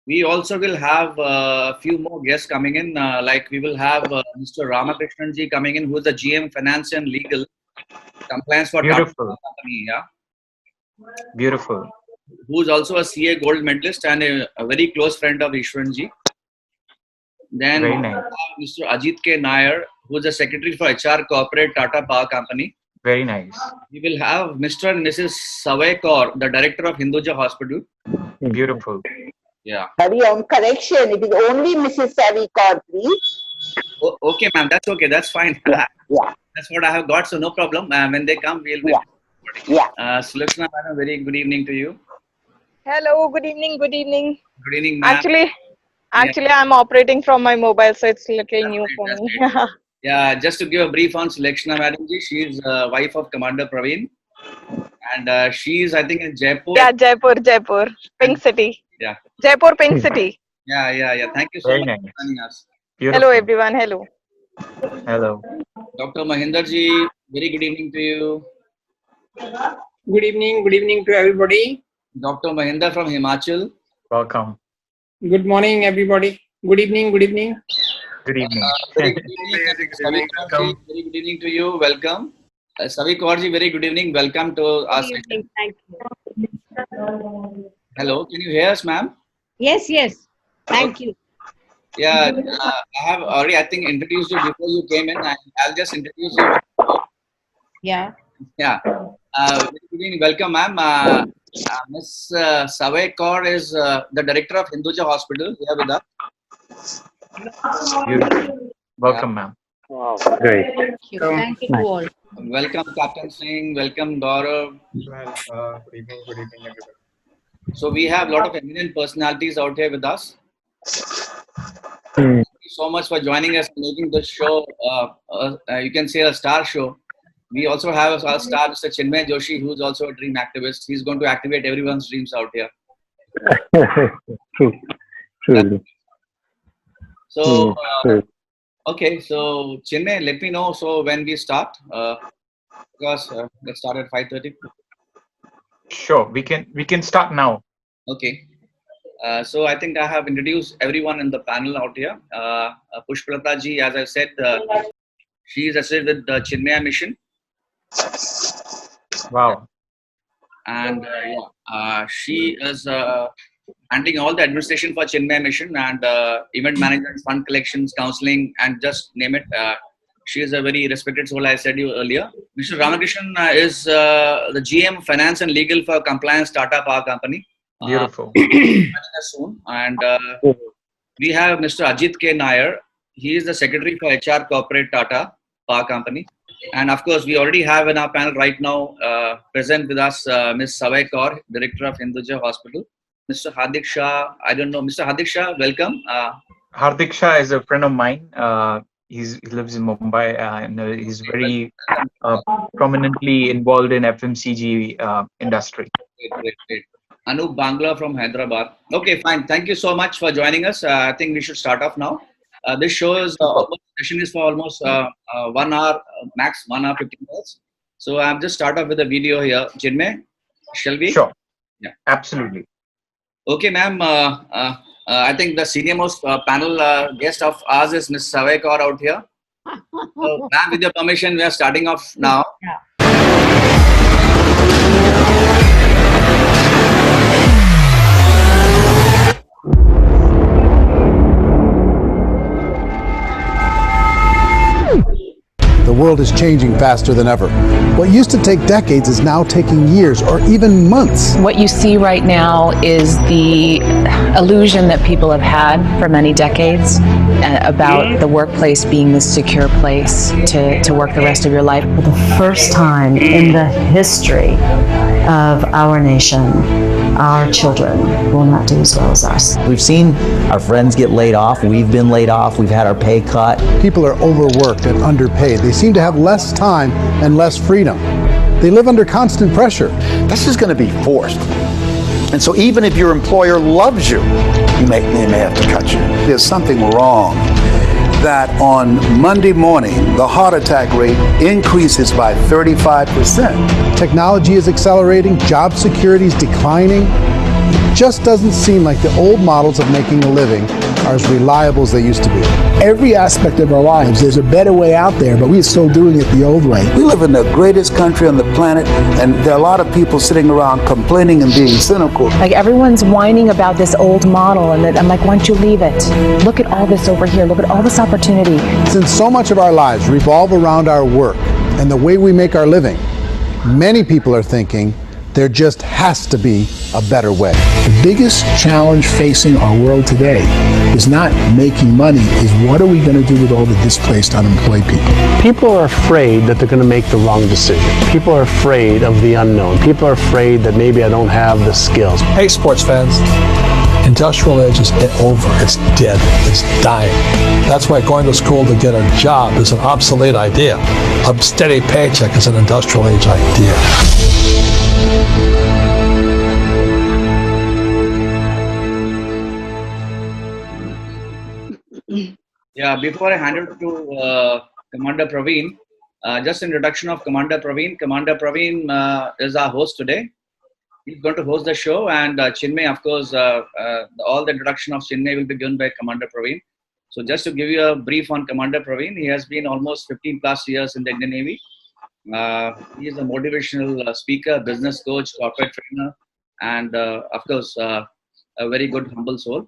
We also will have a few more guests coming in. Like we will have Mr. Ramakrishnan ji coming in, who is the GM Finance and Legal Compliance for Tata Beautiful. Company. Yeah, Beautiful. who is also a CA gold medalist and a very close friend of Ishwaran ji. Then Very we nice. have Mr. Ajit K. Nair, who is the Secretary for HR Corporate Tata Power Company. Very nice. We will have Mr. and Mrs. Savay Kaur, the Director of Hinduja Hospital. Beautiful. Yeah. Hari Om, correction. It is only Mrs. Savi Kaur, please. Okay, ma'am. That's okay. That's fine. Yeah. That's what I have got. So no problem. When they come, we'll. Yeah. Sulakshana, madam, very good evening to you. Hello, good evening, good evening. Good evening, ma'am. Actually, I'm operating from my mobile, so it's little new for That's me. great. Yeah, just to give a brief on Sulakshana, madam ji, she is wife of Commander Praveen, and she is, I think, in Jaipur. Yeah, Jaipur, Pink City. Yeah. Jaipur, Pink City. Yeah. Thank you so Very much nice. for joining us. Beautiful. Hello, everyone. Hello. Hello. Dr. Mahinder ji, very good evening to you. Good evening to everybody. Dr. Mahinder from Himachal. Welcome. Good morning, everybody. Good evening. Good evening. Very good evening. Savi Kaur ji, very good evening to you. Welcome. Savi Kaur ji, very good evening. Welcome to our session. Thank you. Hello, can you hear us, ma'am? Yes. Thank you. Yeah, I have already, I think, introduced you before you came in. I'll just introduce you. Yeah. Yeah. Very good evening. Welcome, ma'am. Ms. Savay Kaur is the director of Hinduja Hospital here with us. Beautiful. Welcome, ma'am. Great. Thank you to all. Welcome, Captain Singh. Welcome, Gaurav. Good evening, everybody. So we have a lot of eminent personalities out here with us. Thank you so much for joining us and making this show, you can say, a star show. We also have our star, Mr. Chinmay Joshi, who's also a dream activist. He's going to activate everyone's dreams out here. True. So, okay, so Chinmay, let me know so when we start, because let's start at 5:30. Sure. We can start now. Okay. So I think I have introduced everyone in the panel out here. Pushpalata ji, as I said, she is associated with the Chinmaya Mission. Wow. And she is handling all the administration for Chinmaya Mission and event management, fund collections, counseling, and just name it. She is a very respected soul, I said you earlier. Mr. Ramakrishnan is the GM Finance and Legal for Compliance Tata Power Company. Beautiful. Soon. And we have Mr. Ajit K. Nair. He is the Secretary for HR Corporate Tata Power Company. And of course, we already have in our panel right now present with us Ms. Savay Kaur, Director of Hinduja Hospital. Mr. Hardik Shah, I don't know. Mr. Hardik Shah, welcome. Hardik Shah is a friend of mine. He lives in Mumbai and he's very prominently involved in FMCG industry. Great. Anup Bangla from Hyderabad. Okay, fine. Thank you so much for joining us. I think we should start off now. This show is session is for almost 1 hour, max 1 hour 15 minutes. So I'll just start off with a video here. Chinmay, shall we? Sure. Yeah. Absolutely. Okay, ma'am. I think the senior most panel guest of ours is Ms. Savay Kaur out here. So, ma'am, with your permission, we are starting off now. Yeah. The world is changing faster than ever. What used to take decades is now taking years or even months. What you see right now is the illusion that people have had for many decades about the workplace being this secure place to work the rest of your life. For the first time in the history of our nation, our children will not do as well as us. We've seen our friends get laid off. We've been laid off. We've had our pay cut. People are overworked and underpaid. They seem to have less time and less freedom. They live under constant pressure. This is going to be forced. And so even if your employer loves you, they may have to cut you. There's something wrong that on Monday morning, the heart attack rate increases by 35%. Technology is accelerating, job security is declining. just doesn't seem like the old models of making a living are as reliable as they used to be. Every aspect of our lives, there's a better way out there, but we're still doing it the old way. We live in the greatest country on the planet, and there are a lot of people sitting around complaining and being cynical. Like everyone's whining about this old model, and I'm like, why don't you leave it? Look at all this over here. Look at all this opportunity. Since so much of our lives revolve around our work and the way we make our living, many people are thinking there just has to be a better way. The biggest challenge facing our world today is not making money, is what are we going to do with all the displaced, unemployed people? People are afraid that they're going to make the wrong decision. People are afraid of the unknown. People are afraid that maybe I don't have the skills. Hey, sports fans. Industrial age is over. It's dead. It's dying. That's why going to school to get a job is an obsolete idea. A steady paycheck is an industrial age idea. Yeah, before I hand it to Commander Praveen, just introduction of Commander Praveen. Commander Praveen is our host today. He's going to host the show, and Chinmay, of course, all the introduction of Chinmay will be given by Commander Praveen. So just to give you a brief on Commander Praveen, he has been almost 15 plus years in the Indian Navy. He is a motivational speaker, business coach, corporate trainer, and of course, a very good, humble soul.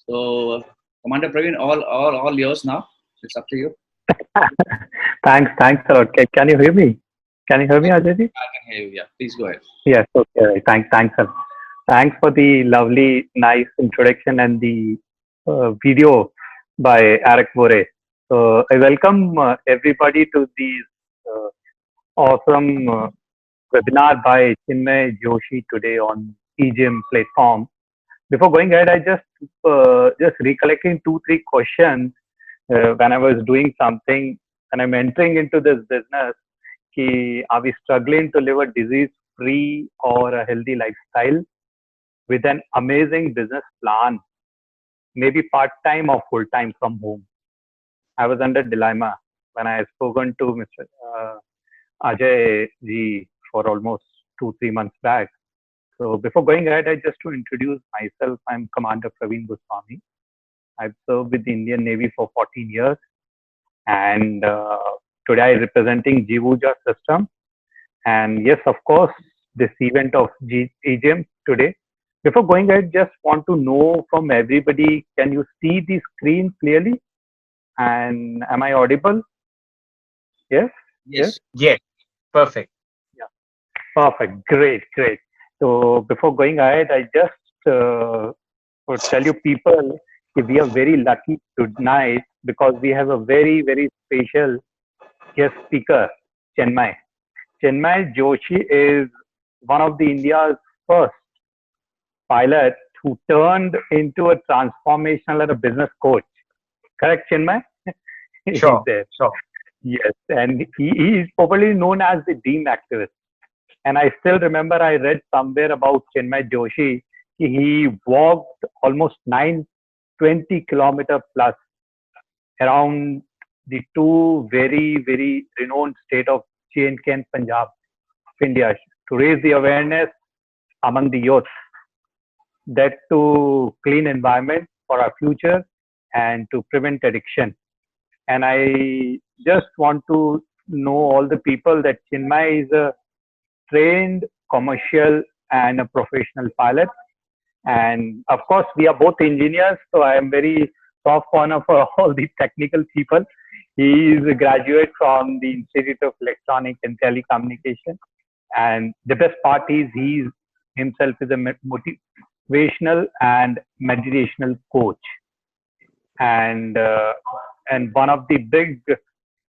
So, Commander Praveen, all yours now. It's up to you. Thanks a lot. Can you hear me? Can you hear me, Ajay? I can hear you. Yeah, please go ahead. Yes. Okay. Thanks a lot. Thanks for the lovely, nice introduction and the video by Eric Bore. So I welcome everybody to this awesome webinar by Chinmay Joshi today on EGM platform. Before going ahead, I just recollecting 2-3 questions when I was doing something and I'm entering into this business. Are we struggling to live a disease-free or a healthy lifestyle with an amazing business plan, maybe part-time or full-time from home? I was under dilemma when I had spoken to Mr. Ajay ji for almost 2-3 months back. So before going ahead, I just to introduce myself, I'm Commander Praveen Goswami. I've served with the Indian Navy for 14 years, and today I'm representing JeevUrja system. And yes, of course, this event of EGM today. Before going ahead, just want to know from everybody, can you see the screen clearly? And am I audible? Yes? Yes. Yes. Perfect. Yeah. Perfect. Great. So before going ahead, I just would tell you people, we are very lucky tonight because we have a very, very special guest speaker, Chinmay. Chinmay Joshi is one of the India's first pilot who turned into a transformational and a business coach. Correct, Chinmay? Sure. Sure. Yes, and he is probably known as the Dream Activist. And I still remember I read somewhere about Chinmay Joshi. He walked almost 920 kilometer plus around the two very, very renowned state of J&K and Punjab of India to raise the awareness among the youth that to clean environment for our future and to prevent addiction. And I just want to know all the people that Chinmay is a trained commercial and a professional pilot. And of course, we are both engineers, so I am very soft corner for all the technical people. He is a graduate from the Institute of Electronics and Telecommunication. And the best part is he himself is a motivational and meditational coach. And one of the big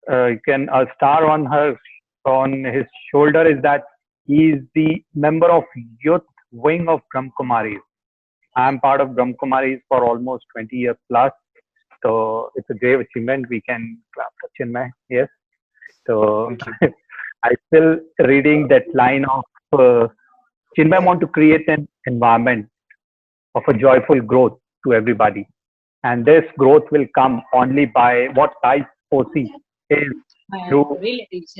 a star on his shoulder is that he is the member of youth wing of Brahmakumaris. I am part of Brahmakumaris for almost 20 years plus. So it's a great achievement. We can clap for Chinmay. Yes. So I still reading that line of Chinmay want to create an environment of a joyful growth to everybody. And this growth will come only by what I foresee is through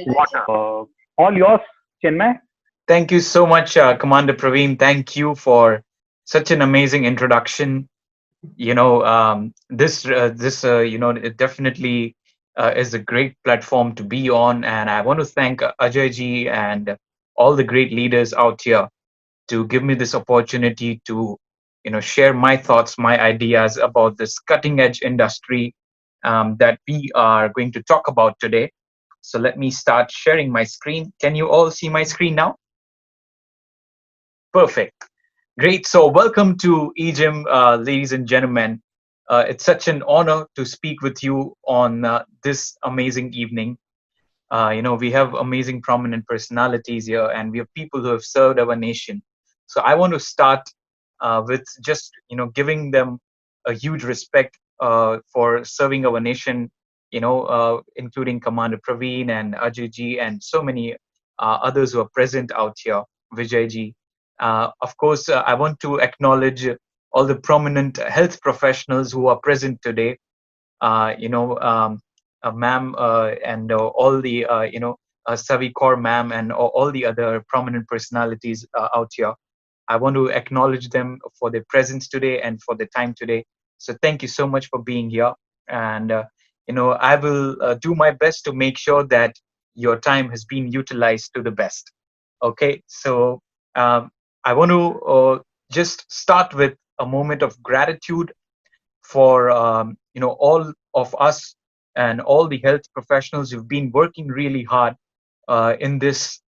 water. All yours, Chinmay. Thank you so much, Commander Praveen. Thank you for Such an amazing introduction. It definitely is a great platform to be on, and I want to thank Ajay ji and all the great leaders out here to give me this opportunity to share my thoughts, my ideas about this cutting edge industry that we are going to talk about today. So let me start sharing my screen. Can you all see my screen now? Perfect. Great. So welcome to EGIM, ladies and gentlemen. It's such an honor to speak with you on this amazing evening. We have amazing prominent personalities here, and we have people who have served our nation. So I want to start with just giving them a huge respect for serving our nation. Including Commander Praveen and Ajay ji and so many others who are present out here. Vijay ji. Of course, I want to acknowledge all the prominent health professionals who are present today. Ma'am, and all the Savi Kaur ma'am and all the other prominent personalities out here. I want to acknowledge them for their presence today and for the time today. So thank you so much for being here. And I will do my best to make sure that your time has been utilized to the best. Okay, so I want to just start with a moment of gratitude for all of us and all the health professionals who've been working really hard in this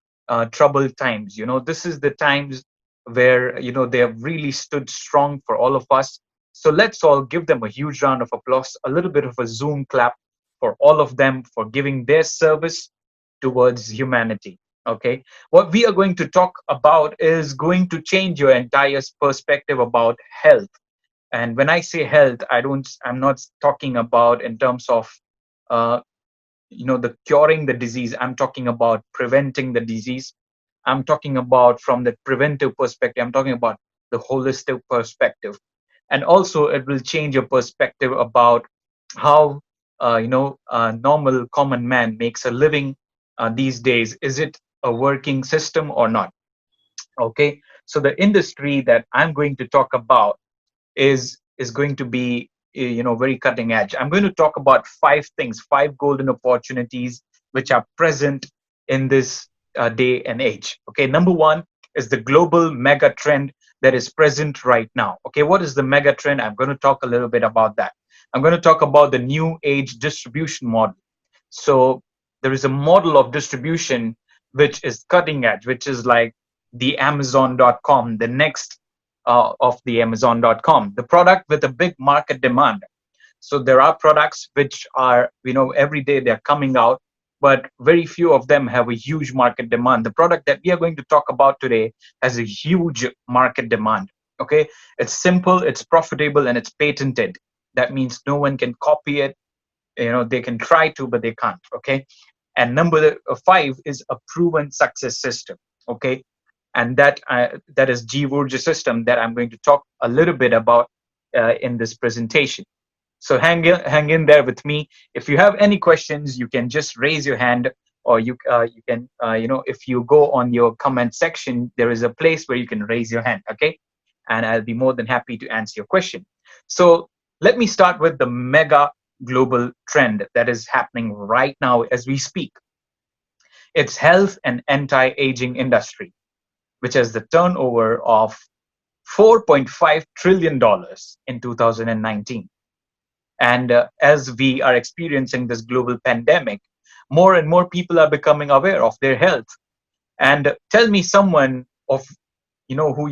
troubled times. This is the times where they have really stood strong for all of us. So let's all give them a huge round of applause, a little bit of a Zoom clap for all of them for giving their service towards humanity. Okay, what we are going to talk about is going to change your entire perspective about health. And when I say health, I'm not talking about in terms of uh, the curing the disease. I'm talking about preventing the disease. I'm talking about from the preventive perspective. I'm talking about the holistic perspective. And also it will change your perspective about how a normal common man makes a living these days. Is it a working system or not? Okay, so the industry that I'm going to talk about is going to be very cutting edge. I'm going to talk about five golden opportunities which are present in this day and age. Okay, number one is the global mega trend that is present right now. Okay, what is the mega trend? I'm going to talk a little bit about that. I'm going to talk about the new age distribution model. So there is a model of distribution which is cutting edge, which is like the Amazon.com, the next of the Amazon.com, the product with a big market demand. So there are products which are, every day they're coming out, but very few of them have a huge market demand. The product that we are going to talk about today has a huge market demand. Okay, it's simple, it's profitable, and it's patented. That means no one can copy it. They can try to, but they can't. Okay, and number five is a proven success system. Okay, and that is JeevUrja system that I'm going to talk a little bit about in this presentation. So hang in there with me. If you have any questions, you can just raise your hand, or you can if you go on your comment section, there is a place where you can raise your hand. Okay, and I'll be more than happy to answer your question. So let me start with the mega global trend that is happening right now as we speak. It's health and anti-aging industry, which has the turnover of $4.5 trillion in 2019. And as we are experiencing this global pandemic, more and more people are becoming aware of their health. And tell me someone of who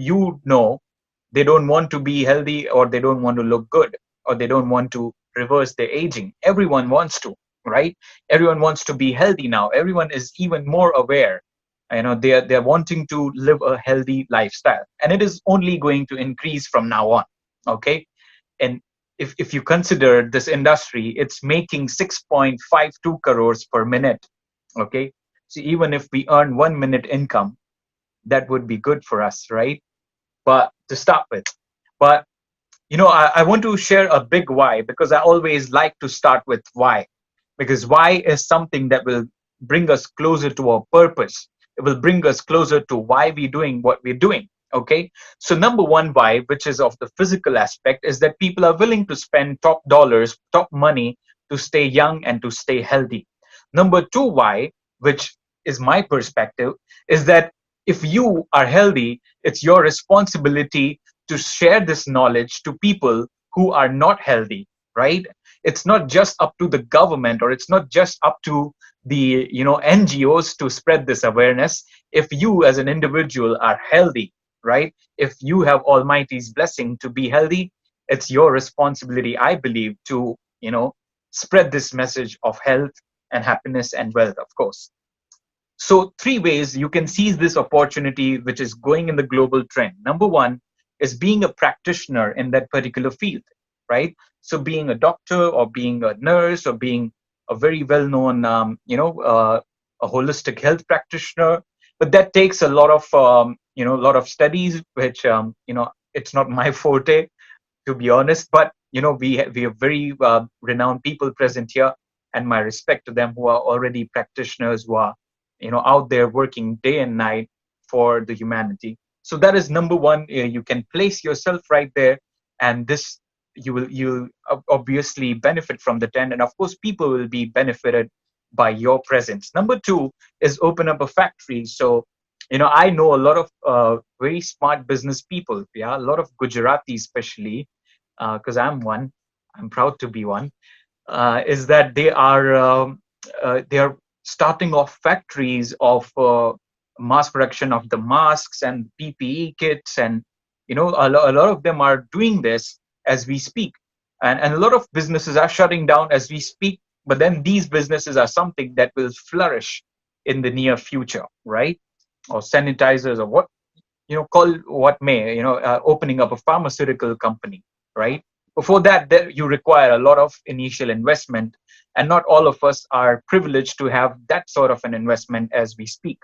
they don't want to be healthy, or they don't want to look good, or they don't want to reverse their aging. Everyone wants to, right? Everyone wants to be healthy now. Everyone is even more aware. They're wanting to live a healthy lifestyle, and it is only going to increase from now on. Okay, and if you consider this industry, it's making 6.52 crores per minute. Okay, so even if we earn 1 minute income, that would be good for us, right? But to start with, but I want to share a big why, because I always like to start with why, because why is something that will bring us closer to our purpose. It will bring us closer to why we're doing what we're doing. Okay, so number one why, which is of the physical aspect, is that people are willing to spend top dollars, top money to stay young and to stay healthy. Number two why, which is my perspective, is that if you are healthy, it's your responsibility to share this knowledge to people who are not healthy, right? It's not just up to the government, or it's not just up to the NGOs to spread this awareness. If you as an individual are healthy, right, if you have Almighty's blessing to be healthy, it's your responsibility, I believe, to spread this message of health and happiness and wealth, of course. So three ways you can seize this opportunity which is going in the global trend. Number one is being a practitioner in that particular field, right? So being a doctor, or being a nurse, or being a very well-known a holistic health practitioner. But that takes a lot of lot of studies, which it's not my forte, to be honest. But we have very renowned people present here, and my respect to them, who are already practitioners, who are out there working day and night for the humanity. So that is number one. You can place yourself right there, and this you obviously benefit from the trend, and of course people will be benefited by your presence. Number two is open up a factory. So I know a lot of very smart business people, yeah, a lot of Gujarati especially, because I'm proud to be one, is that they are starting off factories of mass production of the masks and PPE kits, and a lot of them are doing this as we speak, and a lot of businesses are shutting down as we speak. But then these businesses are something that will flourish in the near future, right? Or sanitizers, or what call what may, opening up a pharmaceutical company, right? Before that, you require a lot of initial investment, and not all of us are privileged to have that sort of an investment as we speak.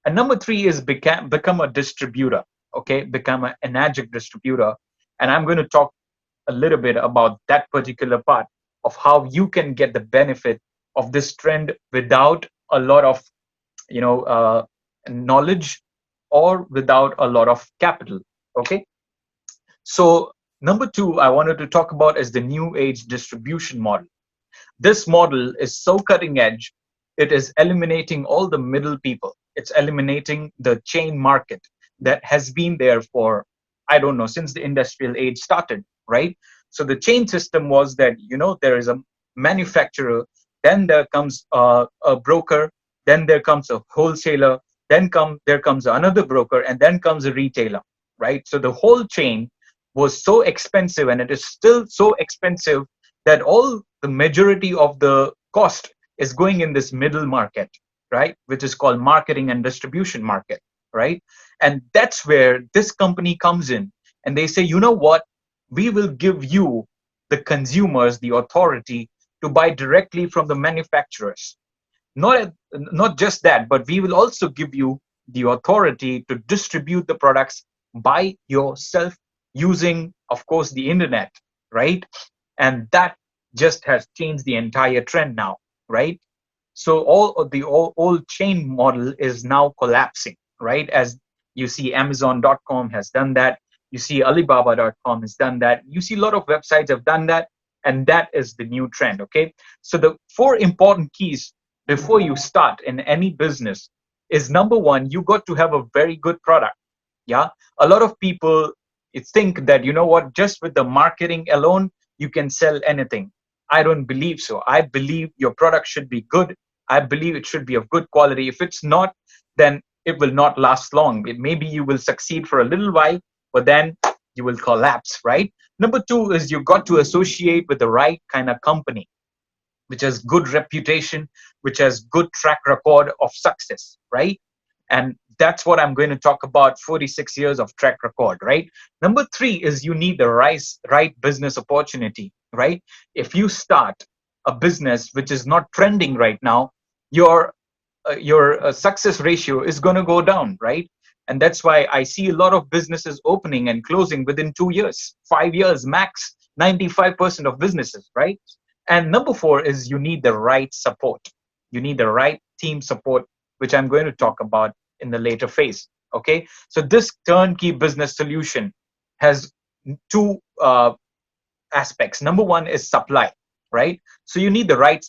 And number three is become a distributor. Okay, become an agile distributor, and I'm going to talk a little bit about that particular part of how you can get the benefit of this trend without a lot of knowledge, or without a lot of capital. Okay, so number two I wanted to talk about is the new age distribution model. This model is so cutting edge, it is eliminating all the middle people. It's eliminating the chain market that has been there for, I don't know, since the industrial age started, right? So the chain system was that, there is a manufacturer, then there comes a broker, then there comes a wholesaler, then there comes another broker, and then comes a retailer, right? So the whole chain was so expensive, and it is still so expensive, that all the majority of the cost is going in this middle market, right? Which is called marketing and distribution market, right? And that's where this company comes in, and they say, you know what? We will give you, the consumers, the authority to buy directly from the manufacturers. Not just that, but we will also give you the authority to distribute the products by yourself, using, of course, the internet, right? And that just has changed the entire trend now, right? So all of the old chain model is now collapsing, right? As you see, Amazon.com has done that. You see, Alibaba.com has done that. You see, a lot of websites have done that, and that is the new trend. Okay, so the four important keys before you start in any business is, number one, you got to have a very good product. Yeah, a lot of people think that, just with the marketing alone you can sell anything. I don't believe so. I believe your product should be good. I believe it should be of good quality. If it's not, then it will not last long. Maybe you will succeed for a little while, but then you will collapse, right? Number two is, you got to associate with the right kind of company, which has good reputation, which has good track record of success, right? And that's what I'm going to talk about, 46 years of track record, right? Number three is, you need the right business opportunity, right? If you start a business which is not trending right now, your success ratio is going to go down, right? And that's why I see a lot of businesses opening and closing within 2 years, 5 years max, 95% of businesses, right? And number four is, you need the right support. You need the right team support, which I'm going to talk about in the later phase. Okay, so this turnkey business solution has two aspects. Number one is supply, right? So you need the right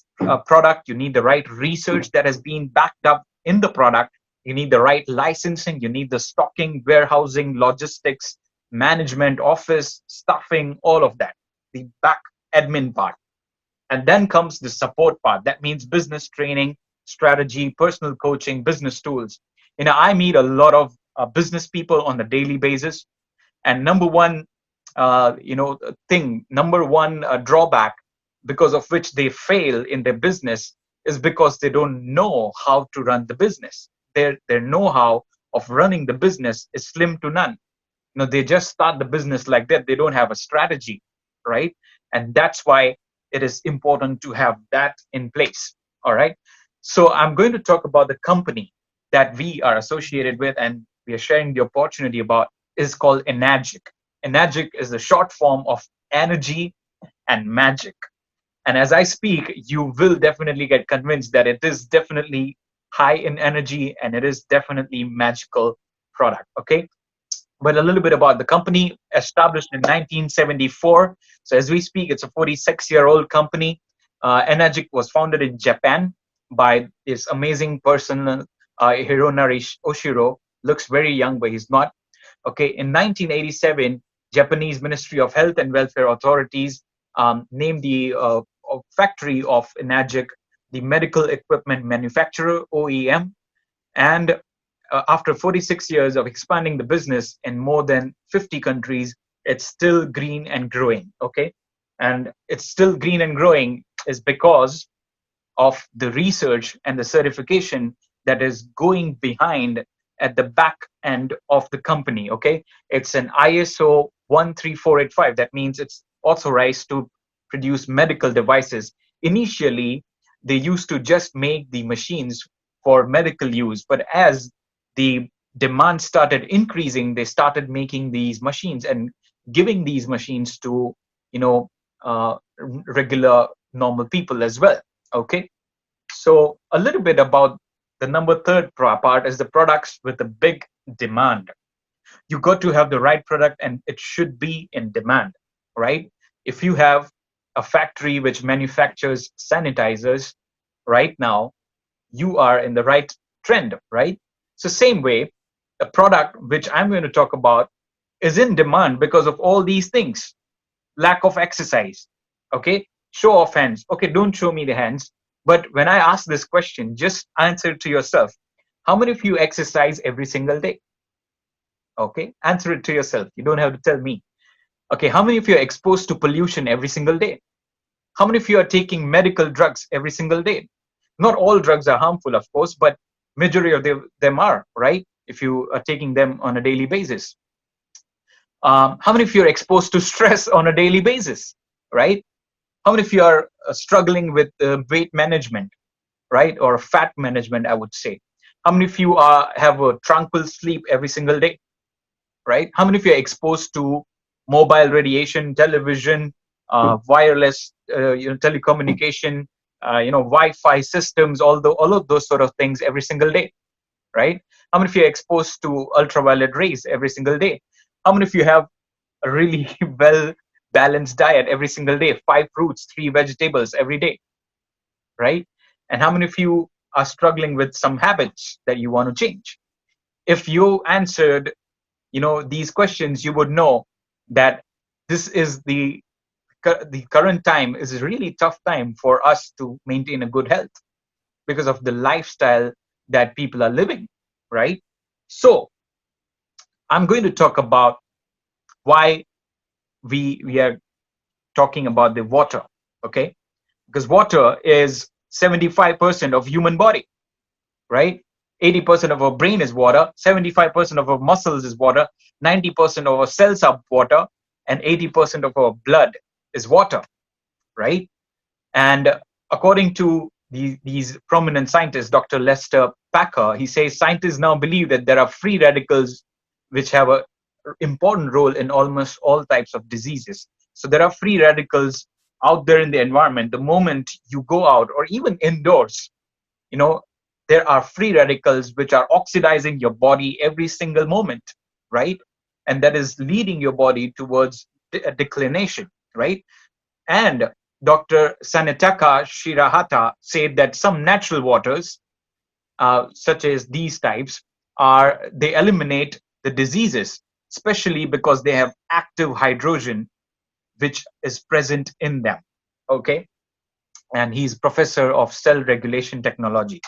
product, you need the right research that has been backed up in the product, you need the right licensing, you need the stocking, warehousing, logistics, management, office, staffing, all of that, the back admin part. And then comes the support part. That means business training, strategy, personal coaching, business tools. I meet a lot of business people on a daily basis, and number one number one drawback because of which they fail in their business is because they don't know how to run the business. Their know-how of running the business is slim to none. They just start the business like that. They don't have a strategy, right? And that's why it is important to have that in place. All right, so I'm going to talk about the company that we are associated with and we are sharing the opportunity about is called Enagic. Enagic is the short form of energy and magic. And as I speak, you will definitely get convinced that it is definitely high in energy and it is definitely magical product. Okay, but a little bit about the company. Established in 1974, so as we speak it's a 46-year-old company. Enagic was founded in Japan by this amazing person, Hironari Oshiro. Looks very young but he's not. Okay, in 1987, Japanese Ministry of Health and Welfare Authorities named the factory of Enagic the medical equipment manufacturer, OEM. And after 46 years of expanding the business in more than 50 countries, it's still green and growing. Okay, and it's still green and growing is because of the research and the certification that is going behind at the back end of the company. Okay, it's an ISO 13485. That means it's authorized to produce medical devices. Initially they used to just make the machines for medical use, but as the demand started increasing, they started making these machines and giving these machines to regular normal people as well. Okay, so a little bit about the number third part is the products with a big demand. You got to have the right product and it should be in demand, right? If you have a factory which manufactures sanitizers right now, you are in the right trend, right? So same way, the product which I'm going to talk about is in demand because of all these things. Lack of exercise. Okay, show of hands. Okay, don't show me the hands. But when I ask this question, just answer to yourself. How many of you exercise every single day? Okay, answer it to yourself. You don't have to tell me. Okay, how many of you are exposed to pollution every single day? How many of you are taking medical drugs every single day? Not all drugs are harmful, of course, but majority of them are, right? If you are taking them on a daily basis. How many of you are exposed to stress on a daily basis, right? How many of you are struggling with weight management, right? Or fat management, I would say. How many of you have a tranquil sleep every single day, right? How many of you are exposed to mobile radiation, television, wireless, telecommunication, Wi-Fi systems, all of those sort of things every single day, right? How many of you are exposed to ultraviolet rays every single day? How many of you have a really well balanced diet every single day? 5 fruits, 3 vegetables every day, right? And how many of you are struggling with some habits that you want to change? If you answered, these questions, you would know that this is the current time is a really tough time for us to maintain a good health because of the lifestyle that people are living, right? So I'm going to talk about why we are talking about the water, okay? Because water is 75% of human body, right? 80% of our brain is water, 75% of our muscles is water, 90% of our cells are water, and 80% of our blood is water, right? And according to these prominent scientists, Dr. Lester Packer, he says scientists now believe that there are free radicals which have an important role in almost all types of diseases. So there are free radicals out there in the environment. The moment you go out or even indoors, there are free radicals which are oxidizing your body every single moment, right? And that is leading your body towards a declination, right? And Dr. Sanetaka Shirahata said that some natural waters, such as these types, they eliminate the diseases, especially because they have active hydrogen which is present in them. Okay, and he's professor of cell regulation technology.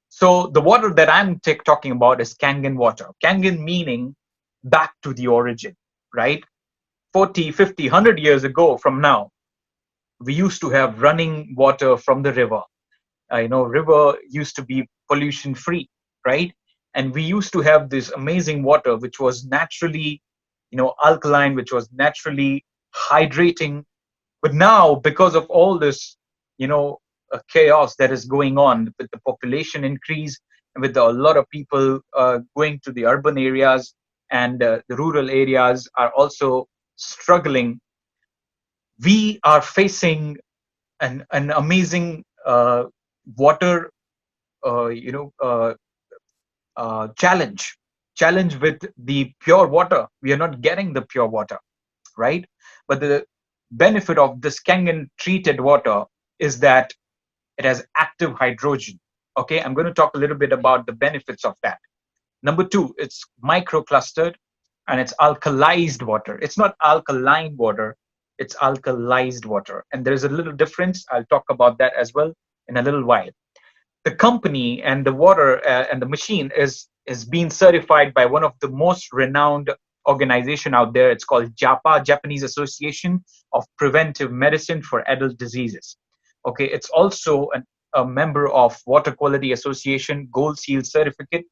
So the water that I'm talking about is Kangen water. Kangen meaning back to the origin, right? 40, 50, 100 years ago from now, we used to have running water from the river. River used to be pollution free, right? And we used to have this amazing water which was naturally, alkaline, which was naturally hydrating. But now, because of all this, chaos that is going on with the population increase and with a lot of people going to the urban areas, and the rural areas are also struggling, we are facing an amazing water, challenge with the pure water. We are not getting the pure water, right? But the benefit of this Kangen treated water is that it has active hydrogen. Okay, I'm going to talk a little bit about the benefits of that. Number two, it's microclustered and it's alkalized water. It's not alkaline water, it's alkalized water. And there's a little difference. I'll talk about that as well in a little while. The company and the water and the machine is being certified by one of the most renowned organization out there. It's called JAPA, Japanese Association of Preventive Medicine for Adult Diseases. Okay, it's also a member of Water Quality Association Gold Seal certificate.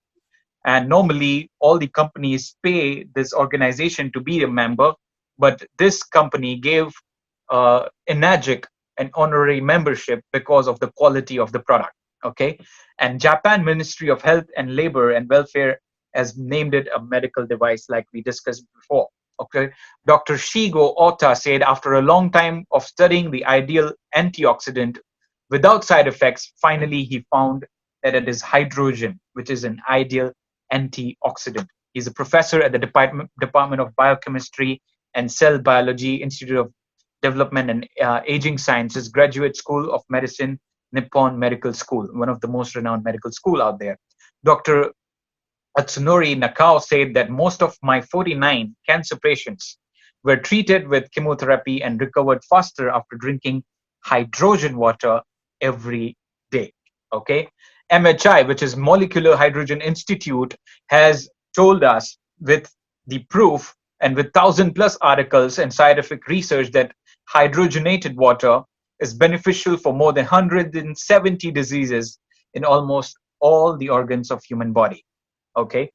And normally all the companies pay this organization to be a member, but this company gave Enagic an honorary membership because of the quality of the product. Okay, and Japan Ministry of Health and Labor and Welfare has named it a medical device, like we discussed before. Okay, Dr. Shigo Ota said after a long time of studying the ideal antioxidant without side effects, finally he found that it is hydrogen, which is an ideal antioxidant. He's a professor at the Department of Biochemistry and Cell Biology, Institute of Development and Aging Sciences, Graduate School of Medicine, Nippon Medical School, one of the most renowned medical school out there. Dr. Atsunori Nakao said that most of my 49 cancer patients were treated with chemotherapy and recovered faster after drinking hydrogen water every day. Okay, MHI, which is Molecular Hydrogen Institute, has told us with the proof and with 1,000+ articles and scientific research that hydrogenated water is beneficial for more than 170 diseases in almost all the organs of human body. Okay,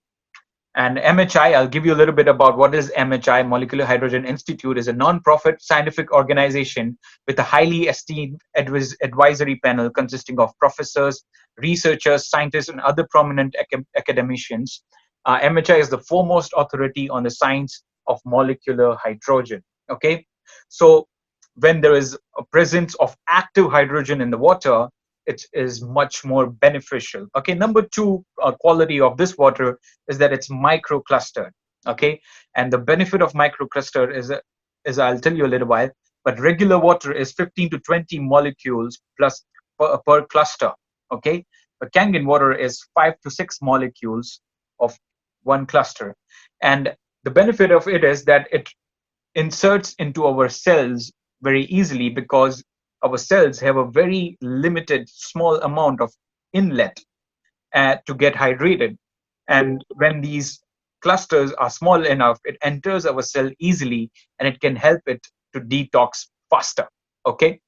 and MHI, I'll give you a little bit about what is MHI. Molecular Hydrogen Institute is a non-profit scientific organization with a highly esteemed advisory panel consisting of professors, researchers, scientists, and other prominent academicians. MHI is the foremost authority on the science of molecular hydrogen. Okay, so when there is a presence of active hydrogen in the water, it is much more beneficial. Okay, number two quality of this water is that it's microclustered. Okay, and the benefit of microcluster is I'll tell you a little while, but regular water is 15 to 20 molecules plus per cluster. Okay, but Kangen water is 5 to 6 molecules of one cluster. And the benefit of it is that it inserts into our cells very easily, because our cells have a very limited small amount of inlet to get hydrated. And when these clusters are small enough, it enters our cell easily and it can help it to detox faster. Okay,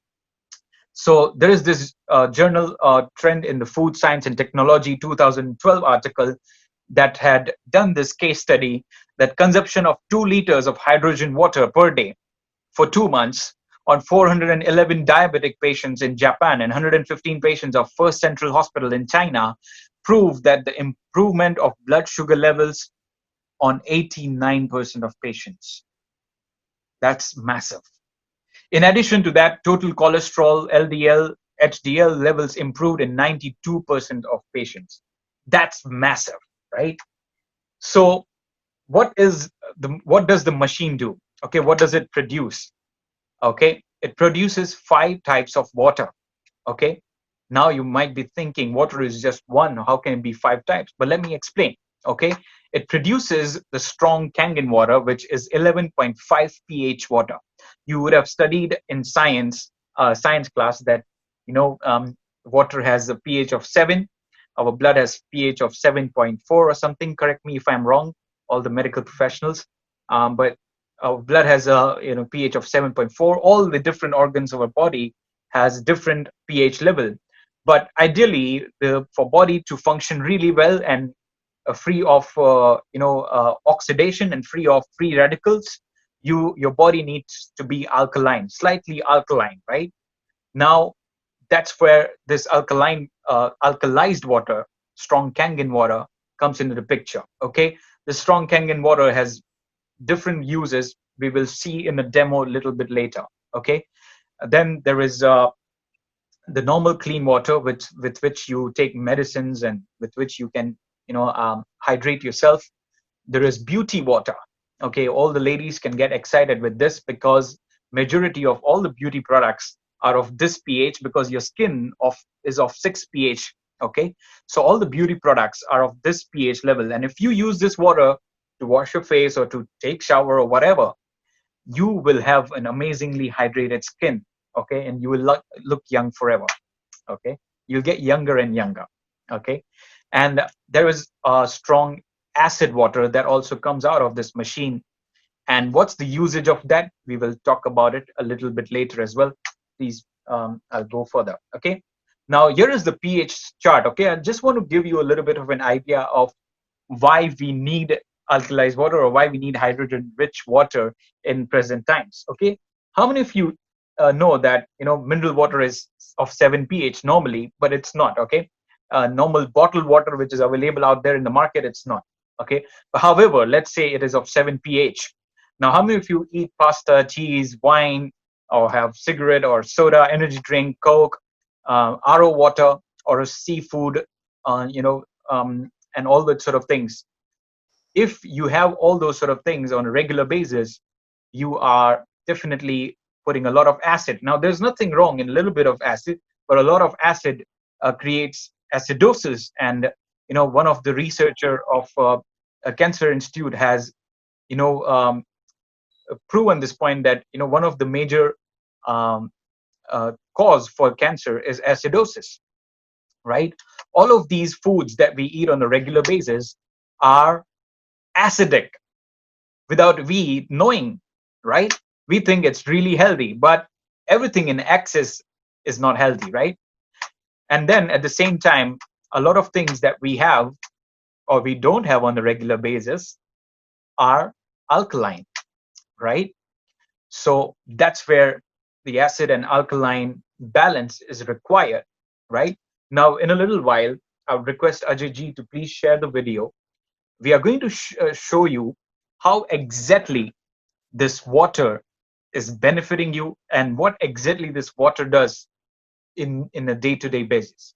so there is this journal Trend in the Food Science and Technology 2012 article that had done this case study that consumption of 2 liters of hydrogen water per day for 2 months on 411 diabetic patients in Japan and 115 patients of First Central Hospital in China proved that the improvement of blood sugar levels on 89% of patients. That's massive. In addition to that, total cholesterol, LDL, HDL levels improved in 92% of patients. That's massive, right? So what does the machine do? Okay, what does it produce? Okay, it produces 5 types of water. Okay, now you might be thinking water is just one, how can it be 5 types? But let me explain. Okay, it produces the strong Kangen water, which is 11.5 pH water. You would have studied in science class that water has a pH of 7. Our blood has pH of 7.4 or something. Correct me if I'm wrong, all the medical professionals. But our blood has a pH of 7.4. All the different organs of our body has different pH level. But ideally, for body to function really well and free of oxidation and free of free radicals, your body needs to be alkaline, slightly alkaline, right? Now, that's where this alkalized water, strong Kangen water, comes into the picture. Okay, the strong Kangen water has different uses. We will see in a demo a little bit later. Okay, then there is the normal clean water with which you take medicines and with which you can hydrate yourself. There is beauty water. Okay, all the ladies can get excited with this because majority of all the beauty products are of this pH, because your skin is of 6 pH. Okay, so all the beauty products are of this pH level, and if you use this water to wash your face or to take shower or whatever, you will have an amazingly hydrated skin. Okay, and you will look young forever. Okay, you'll get younger and younger. Okay, and there is a strong acid water that also comes out of this machine. And what's the usage of that? We will talk about it a little bit later as well. Please, I'll go further. Okay, now here is the pH chart. Okay, I just want to give you a little bit of an idea of why we need alkalized water or why we need hydrogen-rich water in present times. Okay, how many of you know that mineral water is of 7 pH normally, but it's not? Okay, normal bottled water which is available out there in the market, it's not. Okay, but however, let's say it is of 7 pH. Now, how many of you eat pasta, cheese, wine, or have cigarette or soda, energy drink, Coke, RO water, or a seafood, and all that sort of things? If you have all those sort of things on a regular basis, you are definitely putting a lot of acid. Now, there's nothing wrong in a little bit of acid, but a lot of acid creates acidosis. And one of the researcher of a cancer institute has proven this point that one of the major cause for cancer is acidosis, right? All of these foods that we eat on a regular basis are acidic without we knowing, right? We think it's really healthy, but everything in excess is not healthy, right? And then at the same time, a lot of things that we have or we don't have on a regular basis are alkaline, right? So that's where the acid and alkaline balance is required, right? Now, in a little while, I would request Ajay ji to please share the video. We are going to show you how exactly this water is benefiting you and what exactly this water does in a day-to-day basis.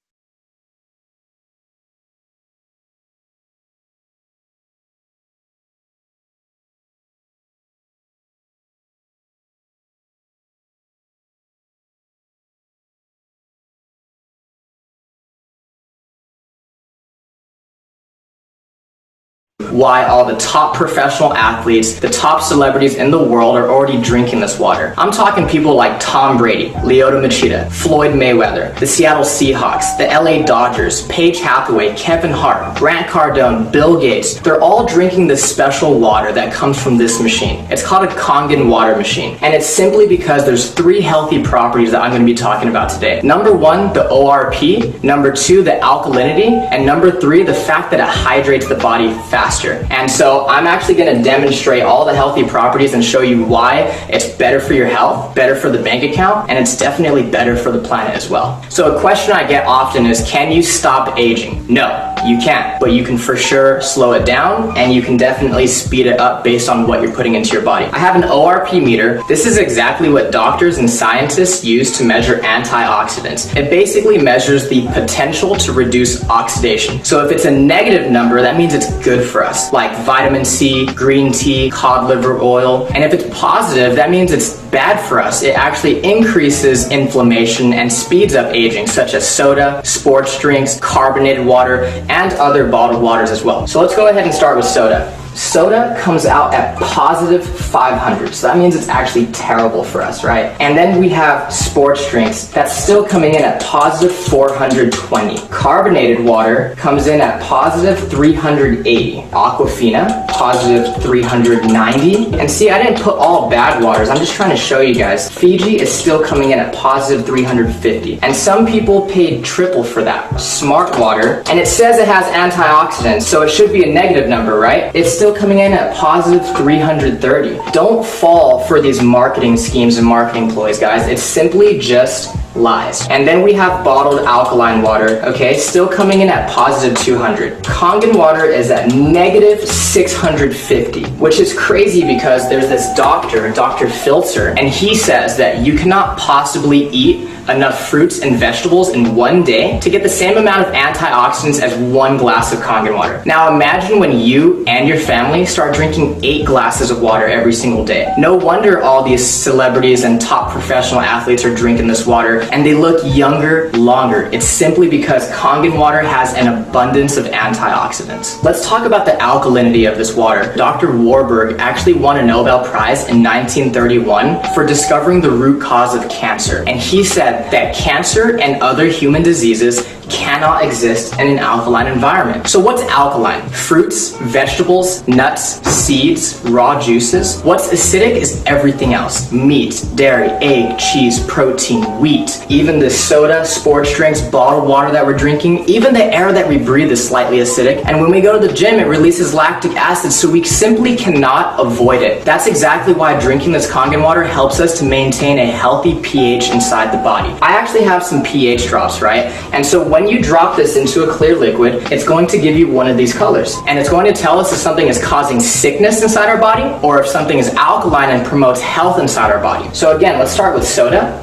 Why all the top professional athletes, the top celebrities in the world are already drinking this water. I'm talking people like Tom Brady, Lyoto Machida, Floyd Mayweather, the Seattle Seahawks, the LA Dodgers, Paige Hathaway, Kevin Hart, Grant Cardone, Bill Gates. They're all drinking this special water that comes from this machine. It's called a Kangen water machine, and it's simply because there's 3 healthy properties that I'm going to be talking about today. Number 1, the ORP. Number 2, the alkalinity. And number 3, the fact that it hydrates the body faster. faster. And so I'm actually going to demonstrate all the healthy properties and show you why it's better for your health, better for the bank account, and it's definitely better for the planet as well. So a question I get often is, can you stop aging? No, you can't, but you can for sure slow it down, and you can definitely speed it up based on what you're putting into your body. I have an ORP meter. This is exactly what doctors and scientists use to measure antioxidants. It basically measures the potential to reduce oxidation. So if it's a negative number, that means it's good for us, like vitamin C, green tea, cod liver oil. And if it's positive, that means it's bad for us. It actually increases inflammation and speeds up aging, such as soda, sports drinks, carbonated water, and other bottled waters as well. So let's go ahead and start with soda. Soda comes out at positive 500, so that means it's actually terrible for us, right? And then we have sports drinks that's still coming in at positive 420. Carbonated water comes in at positive 380. Aquafina, positive 390. And see, I didn't put all bad waters, I'm just trying to show you guys. Fiji is still coming in at positive 350. And some people paid triple for that. Smart water, and it says it has antioxidants, so it should be a negative number, right? It's still coming in at positive 330. Don't fall for these marketing schemes and marketing ploys, guys. It's simply just lies. And then we have bottled alkaline water, okay, still coming in at positive 200. Kangen water is at negative 650, which is crazy because there's this doctor, Dr. Filzer, and he says that you cannot possibly eat enough fruits and vegetables in one day to get the same amount of antioxidants as 1 glass of Kangen water. Now imagine when you and your family start drinking 8 glasses of water every single day. No wonder all these celebrities and top professional athletes are drinking this water and they look younger longer. It's simply because Kangen water has an abundance of antioxidants. Let's talk about the alkalinity of this water. Dr. Warburg actually won a Nobel Prize in 1931 for discovering the root cause of cancer, and he said that cancer and other human diseases cannot exist in an alkaline environment. So what's alkaline? Fruits, vegetables, nuts, seeds, raw juices. What's acidic is everything else. Meat, dairy, egg, cheese, protein, wheat. Even the soda, sports drinks, bottled water that we're drinking, even the air that we breathe is slightly acidic. And when we go to the gym, it releases lactic acid, so we simply cannot avoid it. That's exactly why drinking this Kangen water helps us to maintain a healthy pH inside the body. I actually have some pH drops, right? And so when you drop this into a clear liquid, it's going to give you one of these colors. And it's going to tell us if something is causing sickness inside our body or if something is alkaline and promotes health inside our body. So again, let's start with soda,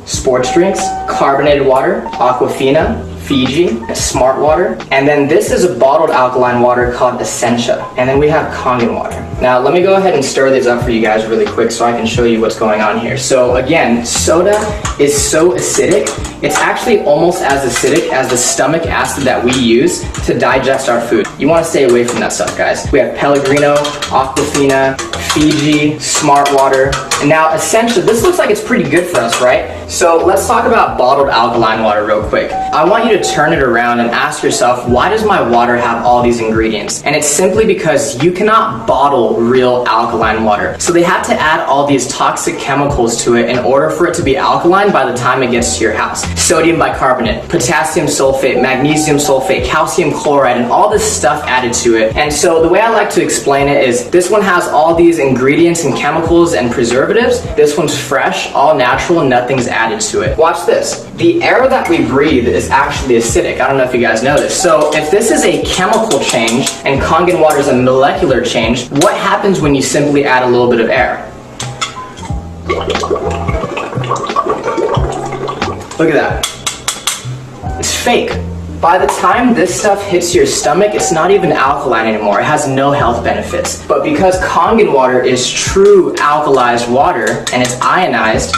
sports drinks, carbonated water, Aquafina, Fiji, Smart water, and then this is a bottled alkaline water called Essentia, and then we have Kangen water. Now let me go ahead and stir these up for you guys really quick so I can show you what's going on here. So again, soda is so acidic, it's actually almost as acidic as the stomach acid that we use to digest our food. You want to stay away from that stuff, guys. We have Pellegrino, Aquafina, Fiji, Smart water, and now Essentia. This looks like it's pretty good for us, right? So let's talk about bottled alkaline water real quick. I want you to turn it around and ask yourself, why does my water have all these ingredients? And it's simply because you cannot bottle real alkaline water. So they have to add all these toxic chemicals to it in order for it to be alkaline by the time it gets to your house. Sodium bicarbonate, potassium sulfate, magnesium sulfate, calcium chloride, and all this stuff added to it. And so the way I like to explain it is this one has all these ingredients and chemicals and preservatives. This one's fresh, all natural, and nothing's added to it. Watch this. The air that we breathe is actually acidic. I don't know if you guys know this. So if this is a chemical change and Kangen water is a molecular change, what happens when you simply add a little bit of air? Look at that. It's fake. By the time this stuff hits your stomach, it's not even alkaline anymore. It has no health benefits. But because Kangen water is true alkalized water and it's ionized,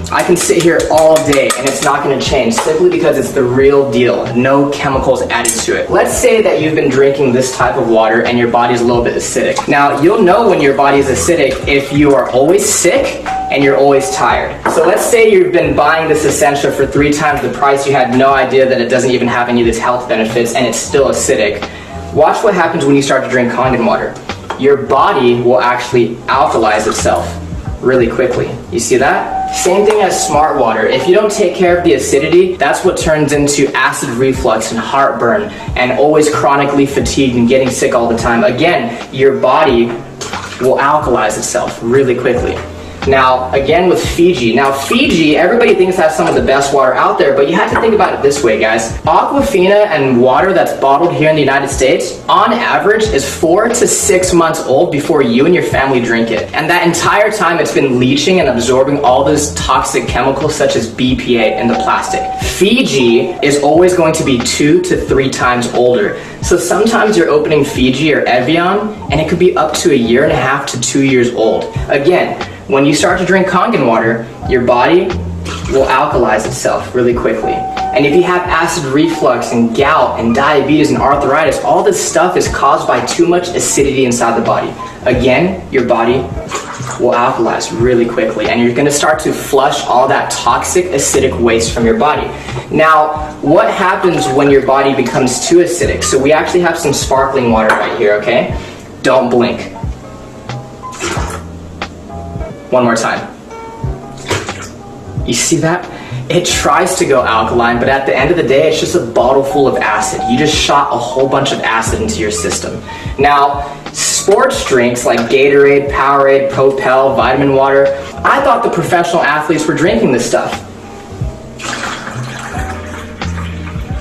I can sit here all day and it's not going to change simply because it's the real deal. No chemicals added to it. Let's say that you've been drinking this type of water and your body's a little bit acidic. Now, you'll know when your body is acidic if you are always sick and you're always tired. So let's say you've been buying this Essentia for 3 times the price. You had no idea that it doesn't even have any of these health benefits and it's still acidic. Watch what happens when you start to drink Kangen water. Your body will actually alkalize itself. really quickly. You see that? Same thing as smart water. If you don't take care of the acidity, that's what turns into acid reflux and heartburn and always chronically fatigued and getting sick all the time. Again, your body will alkalize itself really quickly. Now, again with Fiji. Now, Fiji, everybody thinks that's some of the best water out there, but you have to think about it this way, guys. Aquafina and water that's bottled here in the United States, on average, is 4 to 6 months old before you and your family drink it. And that entire time, it's been leaching and absorbing all those toxic chemicals such as BPA in the plastic. Fiji is always going to be 2 to 3 times older. So sometimes you're opening Fiji or Evian, and it could be up to 1.5 to 2 years old. Again, when you start to drink Kangen water, your body will alkalize itself really quickly. And if you have acid reflux and gout and diabetes and arthritis, all this stuff is caused by too much acidity inside the body. Again, your body will alkalize really quickly, and you're gonna start to flush all that toxic acidic waste from your body. Now, what happens when your body becomes too acidic? So we actually have some sparkling water right here, okay? Don't blink. One more time. You see that? It tries to go alkaline, but at the end of the day, it's just a bottle full of acid. You just shot a whole bunch of acid into your system. Now, sports drinks like Gatorade, Powerade, Propel, vitamin water, I thought the professional athletes were drinking this stuff.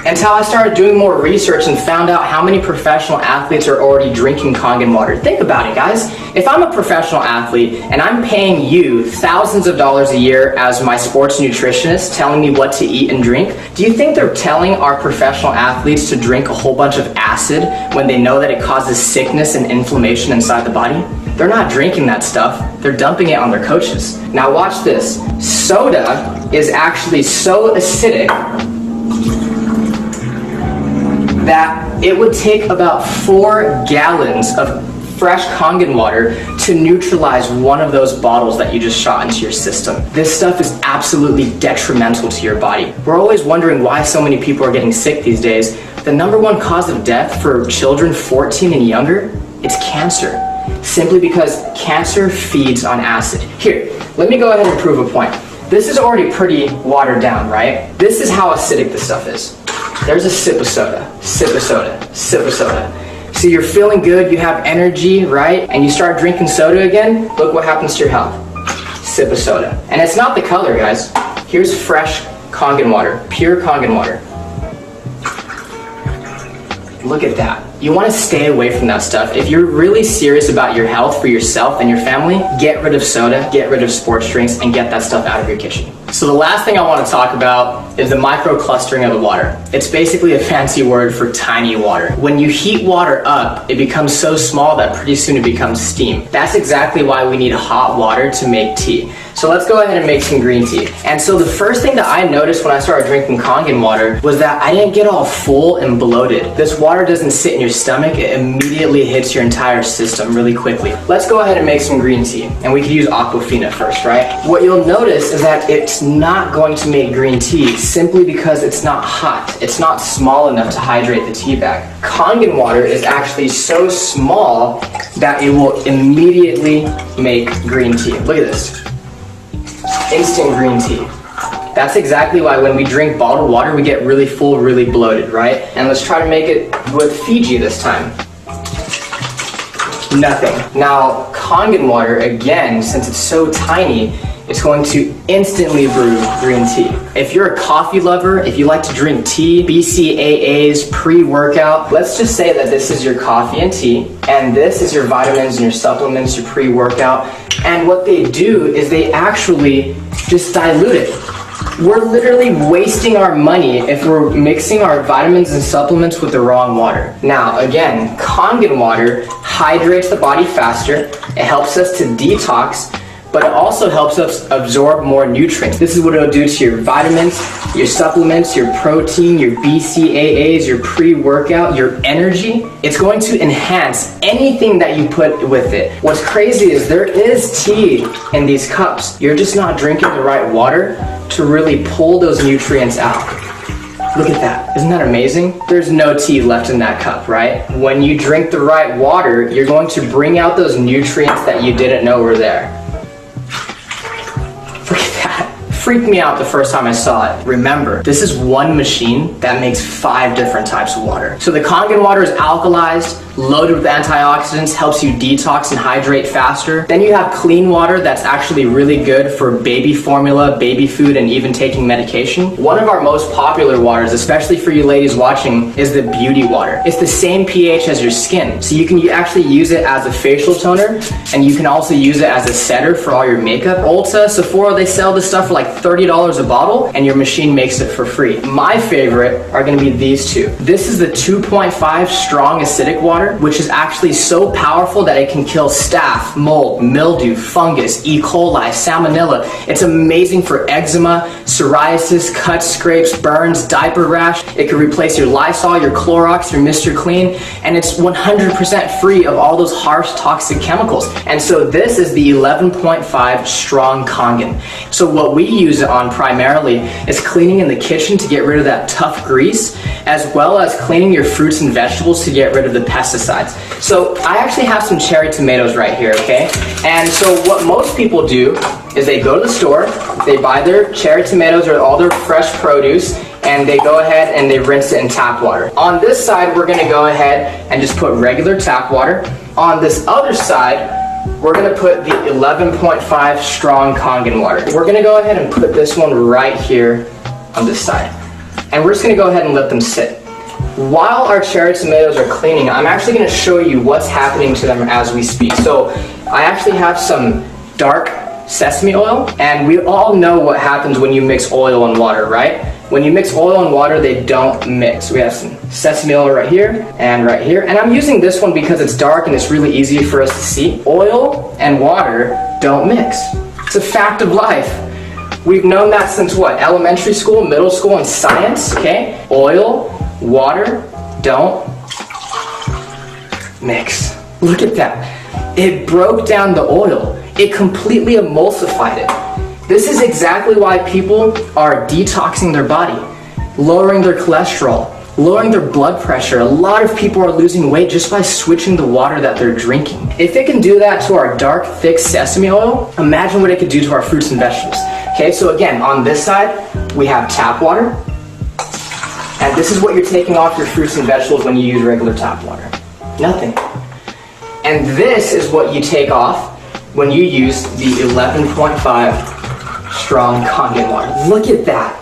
Until I started doing more research and found out how many professional athletes are already drinking Kangen water. Think about it, guys. If I'm a professional athlete and I'm paying you thousands of dollars a year as my sports nutritionist telling me what to eat and drink, do you think they're telling our professional athletes to drink a whole bunch of acid when they know that it causes sickness and inflammation inside the body? They're not drinking that stuff. They're dumping it on their coaches. Now watch this. Soda is actually so acidic that it would take about 4 gallons of fresh Kangen water to neutralize one of those bottles that you just shot into your system. This stuff is absolutely detrimental to your body. We're always wondering why so many people are getting sick these days. The #1 cause of death for children 14 and younger, it's cancer. Simply because cancer feeds on acid. Here, let me go ahead and prove a point. This is already pretty watered down, right? This is how acidic this stuff is. There's a sip of soda, sip of soda, sip of soda. So you're feeling good, you have energy, right? And you start drinking soda again, look what happens to your health. Sip of soda. And it's not the color, guys. Here's fresh Kangen water, pure Kangen water. Look at that. You want to stay away from that stuff. If you're really serious about your health for yourself and your family, get rid of soda, get rid of sports drinks, and get that stuff out of your kitchen. So the last thing I want to talk about is the microclustering of the water. It's basically a fancy word for tiny water. When you heat water up, it becomes so small that pretty soon it becomes steam. That's exactly why we need hot water to make tea. So let's go ahead and make some green tea. And so the first thing that I noticed when I started drinking Kangen water was that I didn't get all full and bloated. This water doesn't sit in your stomach, it immediately hits your entire system really quickly. Let's go ahead and make some green tea. And we could use Aquafina first, right? What you'll notice is that it's not going to make green tea simply because it's not hot. It's not small enough to hydrate the tea bag. Kangen water is actually so small that it will immediately make green tea. Look at this. Instant green tea. That's exactly why when we drink bottled water, we get really full, really bloated, right? And let's try to make it with Fiji this time. Nothing. Now, Kangen water, again, since it's so tiny, it's going to instantly brew green tea. If you're a coffee lover, if you like to drink tea, BCAAs, pre-workout, let's just say that this is your coffee and tea, and this is your vitamins and your supplements, your pre-workout, and what they do is they actually just dilute it. We're literally wasting our money if we're mixing our vitamins and supplements with the wrong water. Now, again, Kangen water hydrates the body faster, it helps us to detox, but it also helps us absorb more nutrients. This is what it'll do to your vitamins, your supplements, your protein, your BCAAs, your pre-workout, your energy. It's going to enhance anything that you put with it. What's crazy is there is tea in these cups. You're just not drinking the right water to really pull those nutrients out. Look at that. Isn't that amazing? There's no tea left in that cup, right? When you drink the right water, you're going to bring out those nutrients that you didn't know were there. freaked me out the first time I saw it. Remember, this is one machine that makes 5 different types of water. So the Kangen water is alkalized, loaded with antioxidants, helps you detox and hydrate faster. Then you have clean water that's actually really good for baby formula, baby food, and even taking medication. One of our most popular waters, especially for you ladies watching, is the beauty water. It's the same pH as your skin, so you can actually use it as a facial toner, and you can also use it as a setter for all your makeup. Ulta, Sephora, they sell this stuff for like $30 a bottle, and your machine makes it for free. My favorite are gonna be these two. This is the 2.5 strong acidic water, which is actually so powerful that it can kill staph, mold, mildew, fungus, E. coli, salmonella. It's amazing for eczema, psoriasis, cuts, scrapes, burns, diaper rash. It can replace your Lysol, your Clorox, your Mr. Clean, and it's 100% free of all those harsh toxic chemicals. And so this is the 11.5 strong Kangen. So what we use it on primarily is cleaning in the kitchen to get rid of that tough grease, as well as cleaning your fruits and vegetables to get rid of the pesticides. So I actually have some cherry tomatoes right here, okay? And so what most people do is they go to the store, they buy their cherry tomatoes or all their fresh produce, and they go ahead and they rinse it in tap water. On this side, we're gonna go ahead and just put regular tap water. On this other side, we're gonna put the 11.5 strong Kangen water. We're gonna go ahead and put this one right here on this side. And we're just gonna go ahead and let them sit. While our cherry tomatoes are cleaning, I'm actually going to show you what's happening to them as we speak. So I actually have some dark sesame oil, and we all know what happens when you mix oil and water, right? When you mix oil and water, they don't mix. We have some sesame oil right here and right here. And I'm using this one because it's dark and it's really easy for us to see. Oil and water don't mix. It's a fact of life. We've known that since what? Elementary school, middle school, and science, okay? Oil, water don't mix. Look at that. It broke down the oil. It completely emulsified it. This is exactly why people are detoxing their body, lowering their cholesterol, lowering their blood pressure. A lot of people are losing weight just by switching the water that they're drinking. If it can do that to our dark, thick sesame oil, imagine what it could do to our fruits and vegetables. Okay, so again, on this side, we have tap water. And this is what you're taking off your fruits and vegetables when you use regular tap water. Nothing. And this is what you take off when you use the 11.5 strong Kangen water. Look at that.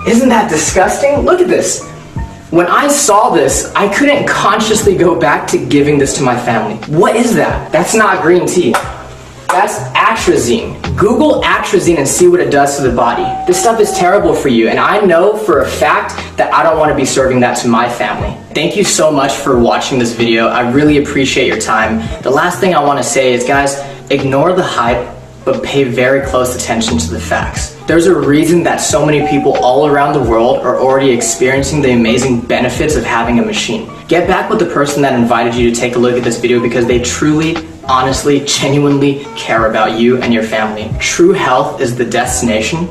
Isn't that disgusting? Look at this. When I saw this, I couldn't consciously go back to giving this to my family. What is that? That's not green tea. That's atrazine. Google atrazine and see what it does to the body. This stuff is terrible for you, and I know for a fact that I don't want to be serving that to my family. Thank you so much for watching this video. I really appreciate your time. The last thing I want to say is, guys, ignore the hype, but pay very close attention to the facts. There's a reason that so many people all around the world are already experiencing the amazing benefits of having a machine. Get back with the person that invited you to take a look at this video because they truly, honestly, genuinely care about you and your family. True health is the destination,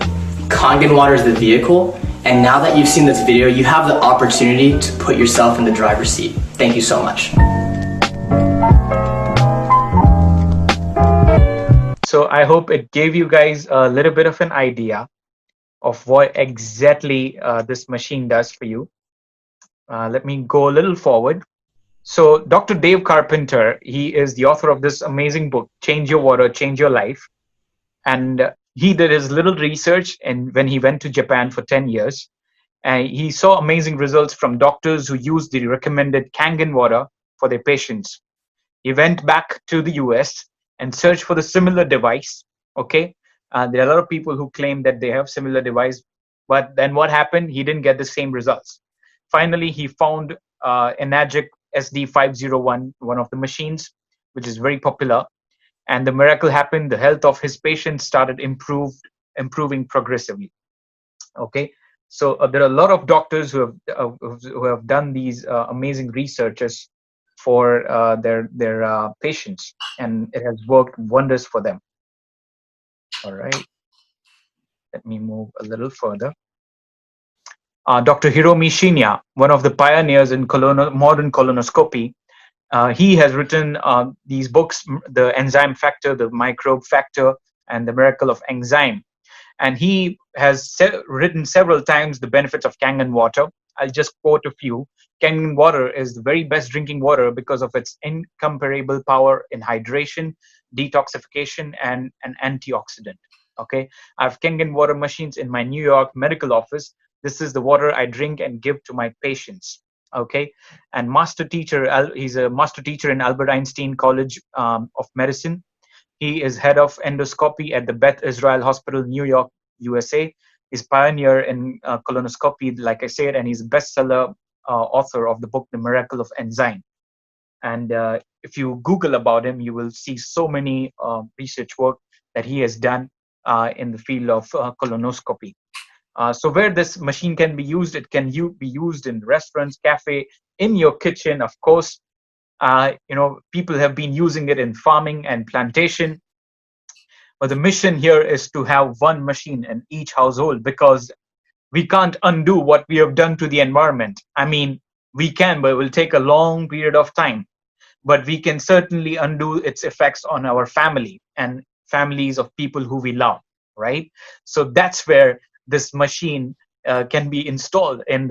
Kangen water is the vehicle, and now that you've seen this video, you have the opportunity to put yourself in the driver's seat. Thank you so much. So I hope it gave you guys a little bit of an idea of what exactly this machine does for you. Let me go a little forward. So Dr. Dave Carpenter, he is the author of this amazing book, Change Your Water, Change Your Life. And he did his little research, and when he went to Japan for 10 years, and he saw amazing results from doctors who used the recommended Kangen water for their patients. He went back to the US and searched for the similar device, okay? There are a lot of people who claim that they have similar device, but then what happened? He didn't get the same results. Finally, he found Enagic SD501, one of the machines, which is very popular. And the miracle happened. The health of his patients started improving progressively. Okay, so there are a lot of doctors who have done these amazing researches for their patients, and it has worked wonders for them. All right, let me move a little further. Dr. Hiromi Shinya, one of the pioneers in modern colonoscopy, he has written these books, The Enzyme Factor, The Microbe Factor, and The Miracle of Enzyme. and he has written several times the benefits of Kangen water. I'll just quote a few. Kangen water is the very best drinking water because of its incomparable power in hydration, detoxification, and an antioxidant. Okay, I have Kangen water machines in my New York medical office. This is the water I drink and give to my patients. Okay, and he's a master teacher in Albert Einstein College of Medicine. He is head of endoscopy at the Beth Israel Hospital, New York, USA. He's pioneer in colonoscopy, like I said, and he's a bestseller author of the book The Miracle of Enzyme. And if you Google about him, you will see so many research work that he has done in the field of colonoscopy. So where this machine can be used, it can be used in restaurants, cafe, in your kitchen, of course. People have been using it in farming and plantation. But the mission here is to have one machine in each household, because we can't undo what we have done to the environment. I mean, we can, but it will take a long period of time. But we can certainly undo its effects on our family and families of people who we love, right? So that's where this machine can be installed in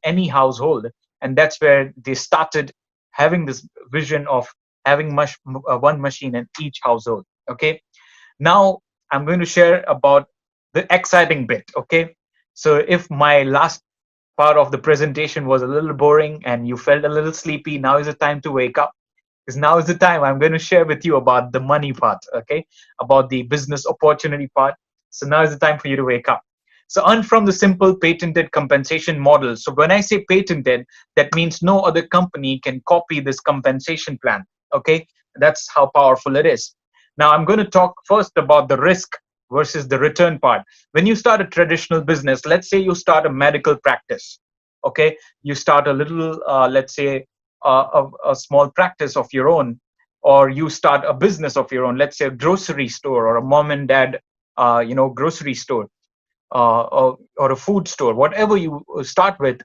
any household, and that's where they started having this vision of having one machine in each household. Okay, now I'm going to share about the exciting bit. Okay, so if my last part of the presentation was a little boring and you felt a little sleepy, now is the time to wake up, because now is the time I'm going to share with you about the money part. Okay, about the business opportunity part. So now is the time for you to wake up. So earn from the simple patented compensation model. So when I say patented, that means no other company can copy this compensation plan. Okay, that's how powerful it is. Now I'm going to talk first about the risk versus the return part. When you start a traditional business, let's say you start a medical practice. Okay, you start a little, let's say, a small practice of your own, or you start a business of your own. Let's say a grocery store or a mom and dad, grocery store, or a food store. Whatever you start with,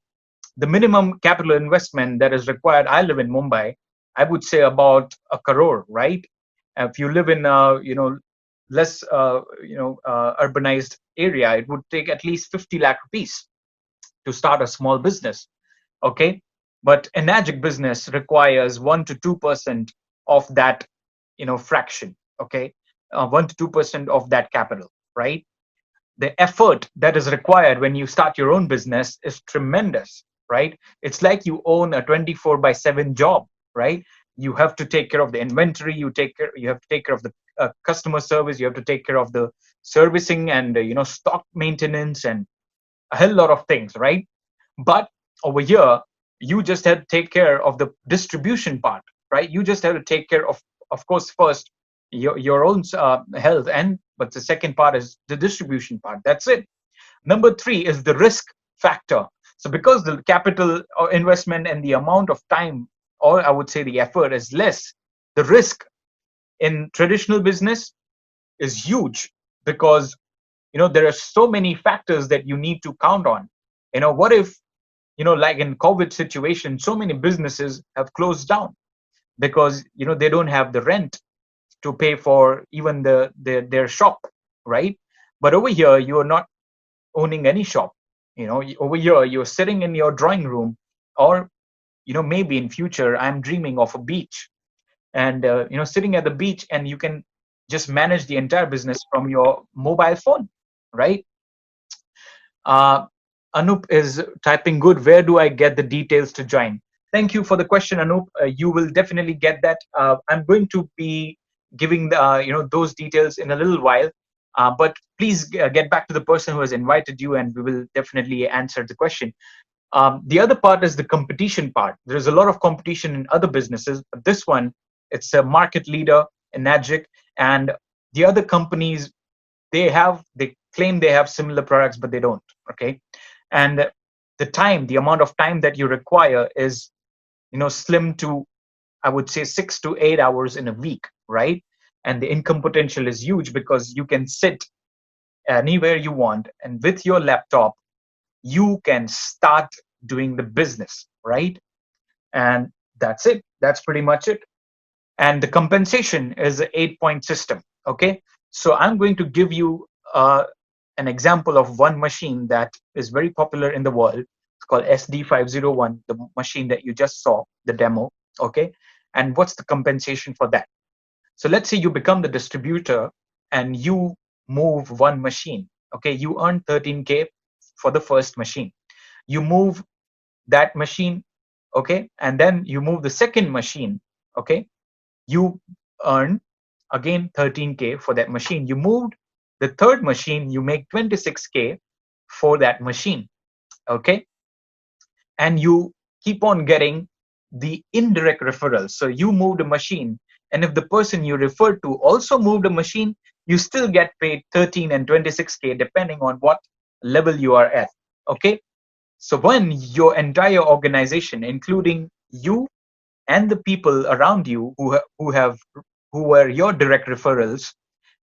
the minimum capital investment that is required. I live in Mumbai. I would say about 1 crore, right? If you live in less urbanized area, it would take at least 50 lakh rupees to start a small business. Okay, but a magic business requires 1 to 2% of that fraction. Okay, 1 to 2% of that capital, right? The effort that is required when you start your own business is tremendous, right? It's like you own a 24/7 job, right? You have to take care of the inventory, you have to take care of the customer service, you have to take care of the servicing and stock maintenance and a hell lot of things, right? But over here, you just have to take care of the distribution part, right? You just have to take care of course, first your own health, but the second part is the distribution part. That's it. Number 3 is the risk factor. So because the capital investment and the amount of time, or I would say the effort, is less, the risk in traditional business is huge, because there are so many factors that you need to count on. What if like in COVID situation, so many businesses have closed down because they don't have the rent to pay for even their shop, right? But over here, you are not owning any shop. Over here, you're sitting in your drawing room, or maybe in future, I'm dreaming of a beach, and sitting at the beach, and you can just manage the entire business from your mobile phone, right? Anup is typing good. Where do I get the details to join? Thank you for the question, Anup. You will definitely get that. I'm going to be giving those details in a little while. But please get back to the person who has invited you, and we will definitely answer the question. The other part is the competition part. There's a lot of competition in other businesses, but this one, it's a market leader in Nagic, and the other companies, they claim they have similar products, but they don't. Okay, and the amount of time that you require is slim to, I would say, 6 to 8 hours in a week, right? And the income potential is huge, because you can sit anywhere you want, and with your laptop you can start doing the business, right? And that's it. That's pretty much it. And the compensation is an 8-point system. Okay, so I'm going to give you an example of one machine that is very popular in the world. It's called SD501, the machine that you just saw, the demo. Okay. And what's the compensation for that? So let's say you become the distributor and you move one machine. Okay. You earn 13K for the first machine. You move that machine. Okay. And then you move the second machine. Okay. You earn again 13K for that machine. You moved the third machine, you make 26K for that machine. Okay. And you keep on getting the indirect referrals. So you moved a machine, and if the person you referred to also moved a machine, you still get paid 13 and 26K depending on what level you are at. Okay. So when your entire organization, including you and the people around you who were your direct referrals,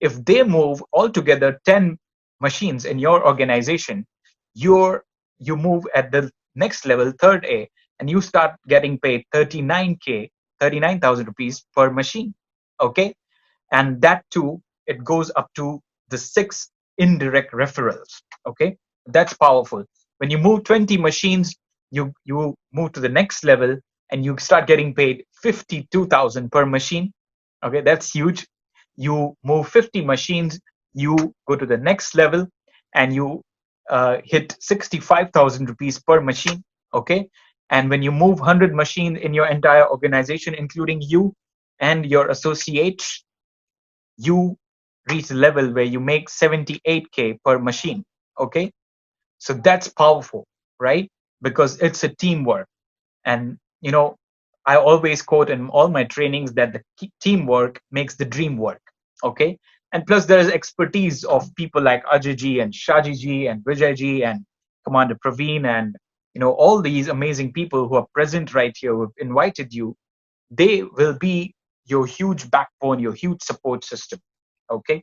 if they move altogether 10 machines in your organization, you move at the next level, third A, and you start getting paid 39K, 39,000 rupees per machine. Okay. And that too, it goes up to the 6 indirect referrals. Okay. That's powerful. When you move 20 machines, you move to the next level and you start getting paid 52,000 per machine. Okay. That's huge. You move 50 machines, you go to the next level and you hit 65,000 rupees per machine. Okay. And when you move 100 machines in your entire organization, including you and your associates, you reach the level where you make 78K per machine. Okay. So that's powerful, right? Because it's a teamwork. And, I always quote in all my trainings that the teamwork makes the dream work. Okay. And plus there is expertise of people like Ajay ji and Shaji ji and Vijay ji and Commander Praveen and, all these amazing people who are present right here, who have invited you. They will be your huge backbone, your huge support system. Okay.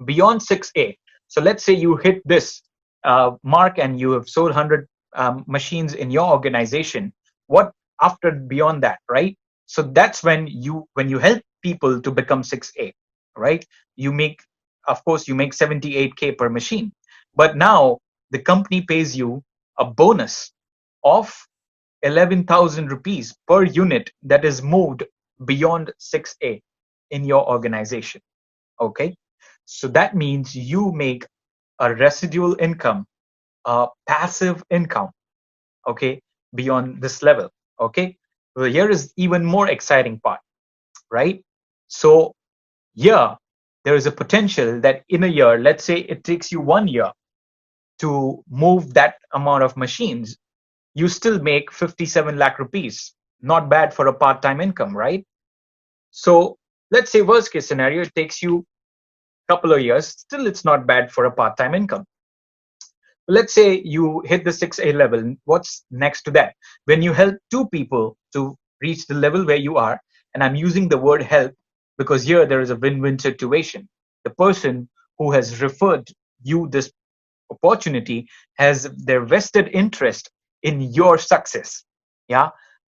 Beyond 6A. So let's say you hit this mark and you have sold 100 machines in your organization. What after beyond that, right? So that's when you help people to become 6A, right? You make, of course, you make 78K per machine. But now the company pays you a bonus of 11,000 rupees per unit that is moved beyond 6A in your organization. Okay. So that means you make a residual income, a passive income, okay, beyond this level. Okay. Well, here is even more exciting part, right? So yeah, there is a potential that in a year, let's say it takes you 1 year to move that amount of machines, you still make 57 lakh rupees. Not bad for a part-time income, right? So let's say worst case scenario, it takes you couple of years, still it's not bad for a part-time income. Let's say you hit the 6A level. What's next to that? When you help 2 people to reach the level where you are, and I'm using the word help because here there is a win-win situation. The person who has referred you this opportunity has their vested interest in your success. Yeah.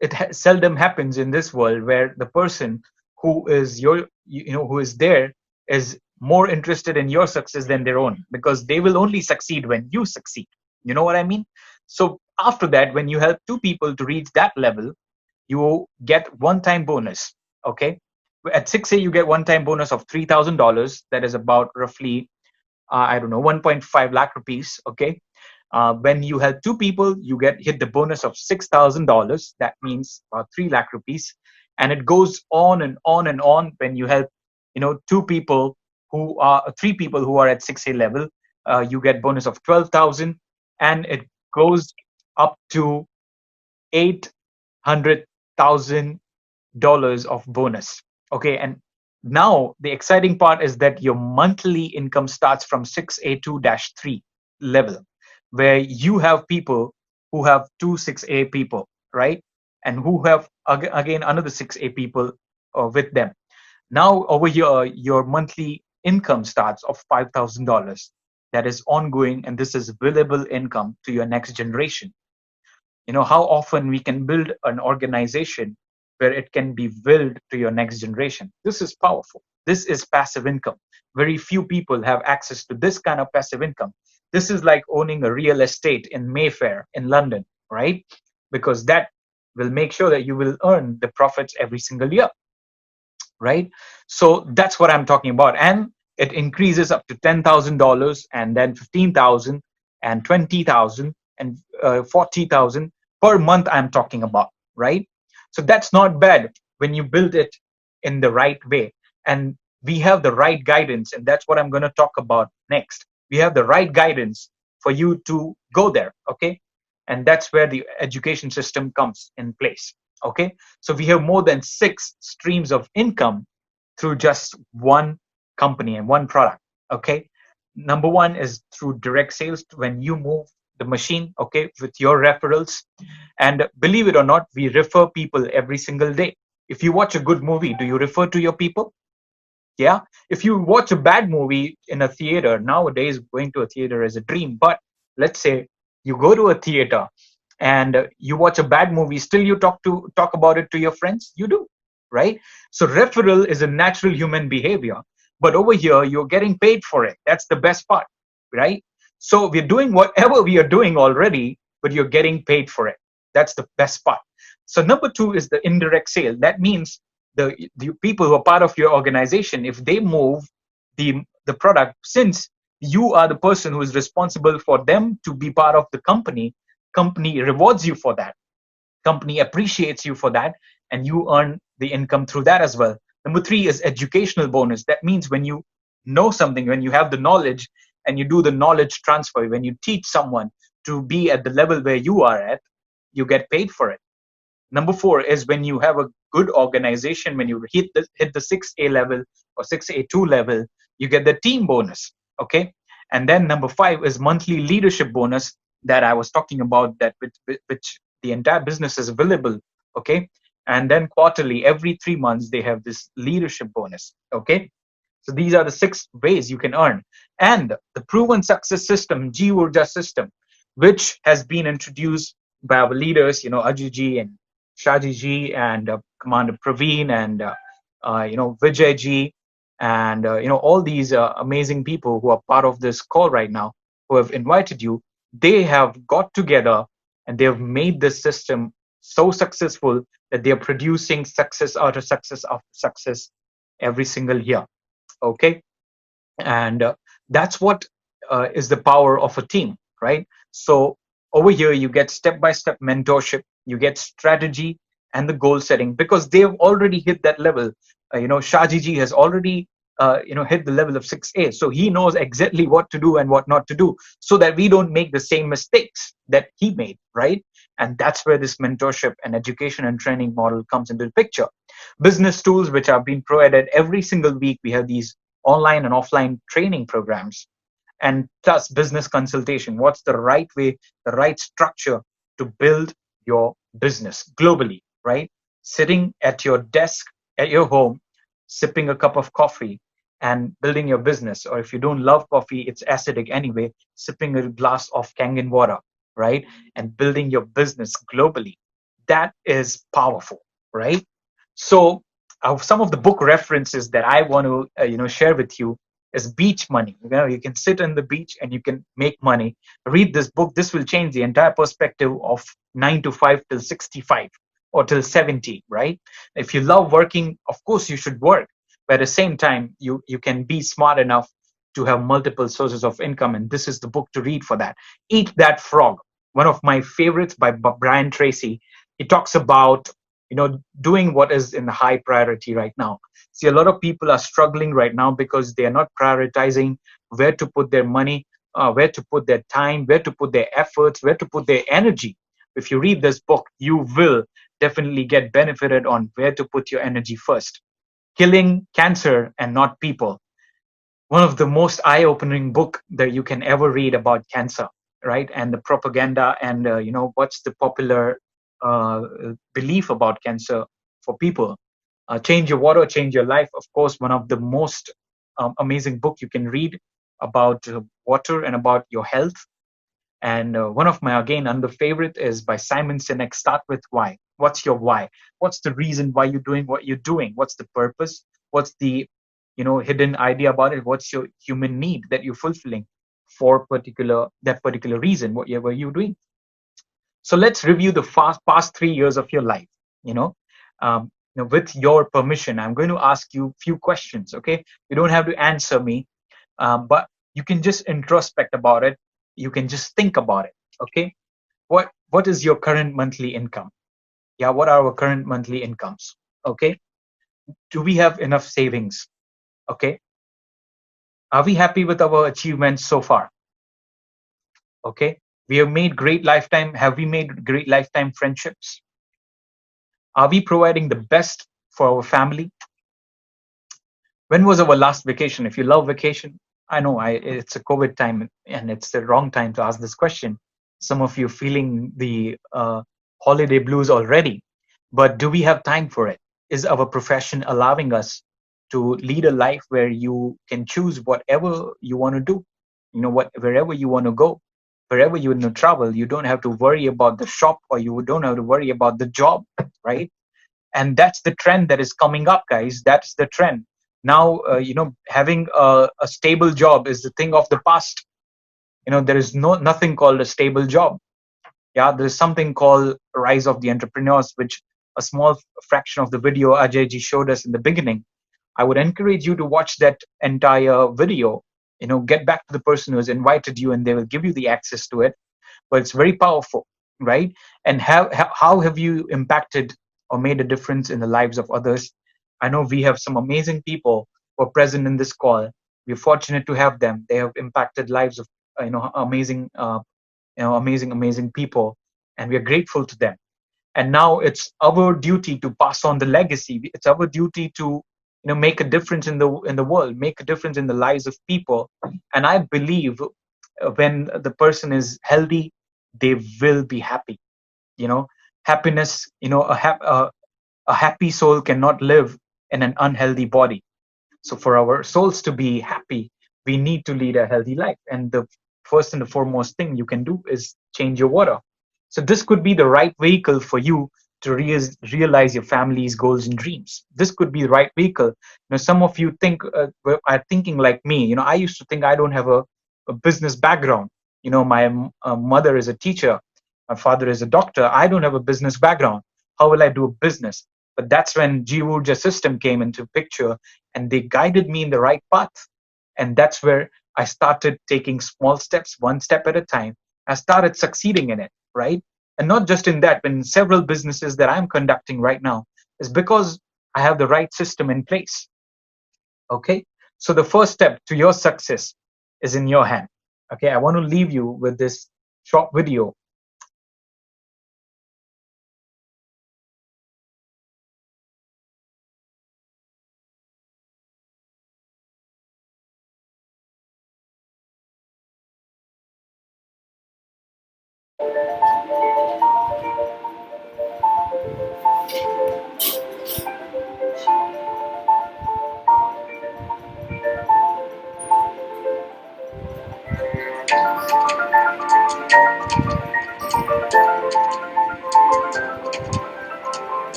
It seldom happens in this world where the person who is who is there is more interested in your success than their own, because they will only succeed when you succeed. You know what I mean? So after that, when you help 2 people to reach that level, you get one-time bonus. Okay. At 6A, you get one-time bonus of $3,000. That is about roughly, I don't know, 1.5 lakh rupees. Okay. When you help 2 people, you hit the bonus of $6,000. That means 3 lakh rupees. And it goes on and on and on. When you help, 2 people who are 3 people who are at 6A level, you get bonus of 12,000, and it goes up to $800,000 of bonus. Okay. And now the exciting part is that your monthly income starts from 6A2-3 level, where you have people who have 2 6A people, right? And who have again another 6A people with them. Now over here, your monthly income starts of $5,000. That is ongoing, and this is billable income to your next generation. How often we can build an organization where it can be willed to your next generation. This is powerful. This is passive income. Very few people have access to this kind of passive income. This is like owning a real estate in Mayfair in London, right? Because that will make sure that you will earn the profits every single year, right? So that's what I'm talking about. And it increases up to $10,000 and then 15,000 and 20,000 and 40,000 per month I'm talking about, right? So that's not bad when you build it in the right way. And we have the right guidance, and that's what I'm going to talk about next. We have the right guidance for you to go there, okay? And that's where the education system comes in place, okay? So we have more than 6 streams of income through just one company and one product, okay? Number one is through direct sales, when you move the machine, okay, with your referrals. And believe it or not, we refer people every single day. If you watch a good movie, do you refer to your people? Yeah. If you watch a bad movie in a theater, nowadays going to a theater is a dream. But let's say you go to a theater and you watch a bad movie, still you talk about it to your friends? You do, right? So referral is a natural human behavior. But over here, you're getting paid for it. That's the best part, right? So we're doing whatever we are doing already, but you're getting paid for it. That's the best part. So number two is the indirect sale. That means the people who are part of your organization, if they move the product, since you are the person who is responsible for them to be part of the company rewards you for that. Company appreciates you for that, and you earn the income through that as well. Number three is educational bonus. That means when you know something, when you have the knowledge and you do the knowledge transfer, when you teach someone to be at the level where you are at, you get paid for it. Number four is when you have a good organization, when you hit the 6A level or 6A2 level, you get the team bonus, okay? And then number five is monthly leadership bonus that I was talking about, that which the entire business is available, okay? And then quarterly, every 3 months, they have this leadership bonus, okay? So these are the 6 ways you can earn. And the proven success system, JeevUrja system, which has been introduced by our leaders, Ajay ji and Shaji ji and Commander Praveen and Vijay ji and all these amazing people who are part of this call right now, who have invited you. They have got together and they have made this system so successful that they are producing success after success after success every single year. Okay, and that's what is the power of a team, right? So over here you get step-by-step mentorship, you get strategy and the goal setting, because they've already hit that level. Shaji ji has already hit the level of 6A, so he knows exactly what to do and what not to do, so that we don't make the same mistakes that he made, right? And that's where this mentorship and education and training model comes into the picture. Business tools which are being provided every single week. We have these online and offline training programs, and plus business consultation. What's the right way, the right structure to build your business globally, right? Sitting at your desk at your home, sipping a cup of coffee and building your business. Or if you don't love coffee, it's acidic anyway, sipping a glass of Kangen water, right? And building your business globally. That is powerful, right? So some of the book references that I want to share with you is Beach Money. You can sit on the beach and you can make money. Read this book. This will change the entire perspective of 9 to 5 till 65 or till 70, right? If you love working, of course you should work. But at the same time, you can be smart enough to have multiple sources of income. And this is the book to read for that. Eat That Frog, one of my favorites by Brian Tracy. He talks about doing what is in the high priority right now. See, a lot of people are struggling right now because they are not prioritizing where to put their money, where to put their time, where to put their efforts, where to put their energy. If you read this book, you will definitely get benefited on where to put your energy first. Killing Cancer and Not People. One of the most eye-opening book that you can ever read about cancer, right? And the propaganda and what's the popular belief about cancer for people. Change Your Water, Change Your Life. Of course, one of the most amazing book you can read about water and about your health. And one of my, again, under favorite is by Simon Sinek, Start With Why. What's your why? What's the reason why you're doing what you're doing? What's the purpose? What's the hidden idea about it? What's your human need that you're fulfilling for that particular reason, whatever you're doing? So let's review the past 3 years of your life. With your permission, I'm going to ask you a few questions. Okay, you don't have to answer me, but you can just introspect about it. You can just think about it. Okay, what is your current monthly income? Yeah, what are our current monthly incomes? Okay, do we have enough savings? Okay, are we happy with our achievements so far? Okay, have we made great lifetime friendships? Are we providing the best for our family? When was our last vacation? If you love vacation, I know it's a COVID time and it's the wrong time to ask this question. Some of you feeling the holiday blues already, but do we have time for it? Is our profession allowing us to lead a life where you can choose whatever you want to do? Wherever you want to go, wherever you want to travel, you don't have to worry about the shop, or you don't have to worry about the job, right? And that's the trend that is coming up, guys. That's the trend now. Having a stable job is the thing of the past. There is nothing called a stable job. Yeah, there's something called rise of the entrepreneurs, which a small fraction of the video Ajay ji showed us in the beginning. I would encourage you to watch that entire video. Get back to the person who has invited you, and they will give you the access to it. But it's very powerful, right? And how have you impacted or made a difference in the lives of others? I know we have some amazing people who are present in this call. We're fortunate to have them. They have impacted lives of amazing people, and we are grateful to them. And now it's our duty to pass on the legacy. It's our duty to make a difference in the world, make a difference in the lives of people. And I believe when the person is healthy, they will be happy. Happiness, a happy soul cannot live in an unhealthy body. So for our souls to be happy, we need to lead a healthy life. And the first and the foremost thing you can do is change your water. So this could be the right vehicle for you to realize your family's goals and dreams. This could be the right vehicle. Some of you are thinking like me. I used to think I don't have a business background. My mother is a teacher. My father is a doctor. I don't have a business background. How will I do a business? But that's when JeevUrja system came into picture, and they guided me in the right path. And that's where I started taking small steps, one step at a time. I started succeeding in it, right? And not just in that, but in several businesses that I'm conducting right now, is because I have the right system in place. Okay? So the first step to your success is in your hand. Okay, I want to leave you with this short video.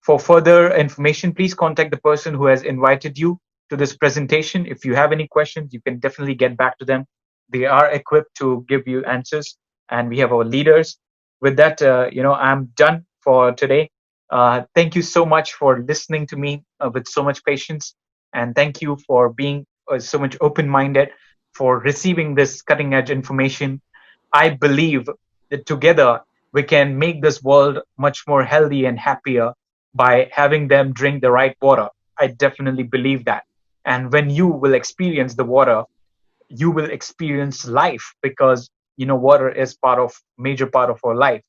For further information, please contact the person who has invited you to this presentation. If you have any questions, you can definitely get back to them. They are equipped to give you answers, and we have our leaders. With that, I'm done for today. Thank you so much for listening to me with so much patience, and thank you for being so much open-minded, for receiving this cutting-edge information. I believe that together we can make this world much more healthy and happier by having them drink the right water. I definitely believe that. And when you will experience the water, you will experience life, because water is major part of our life.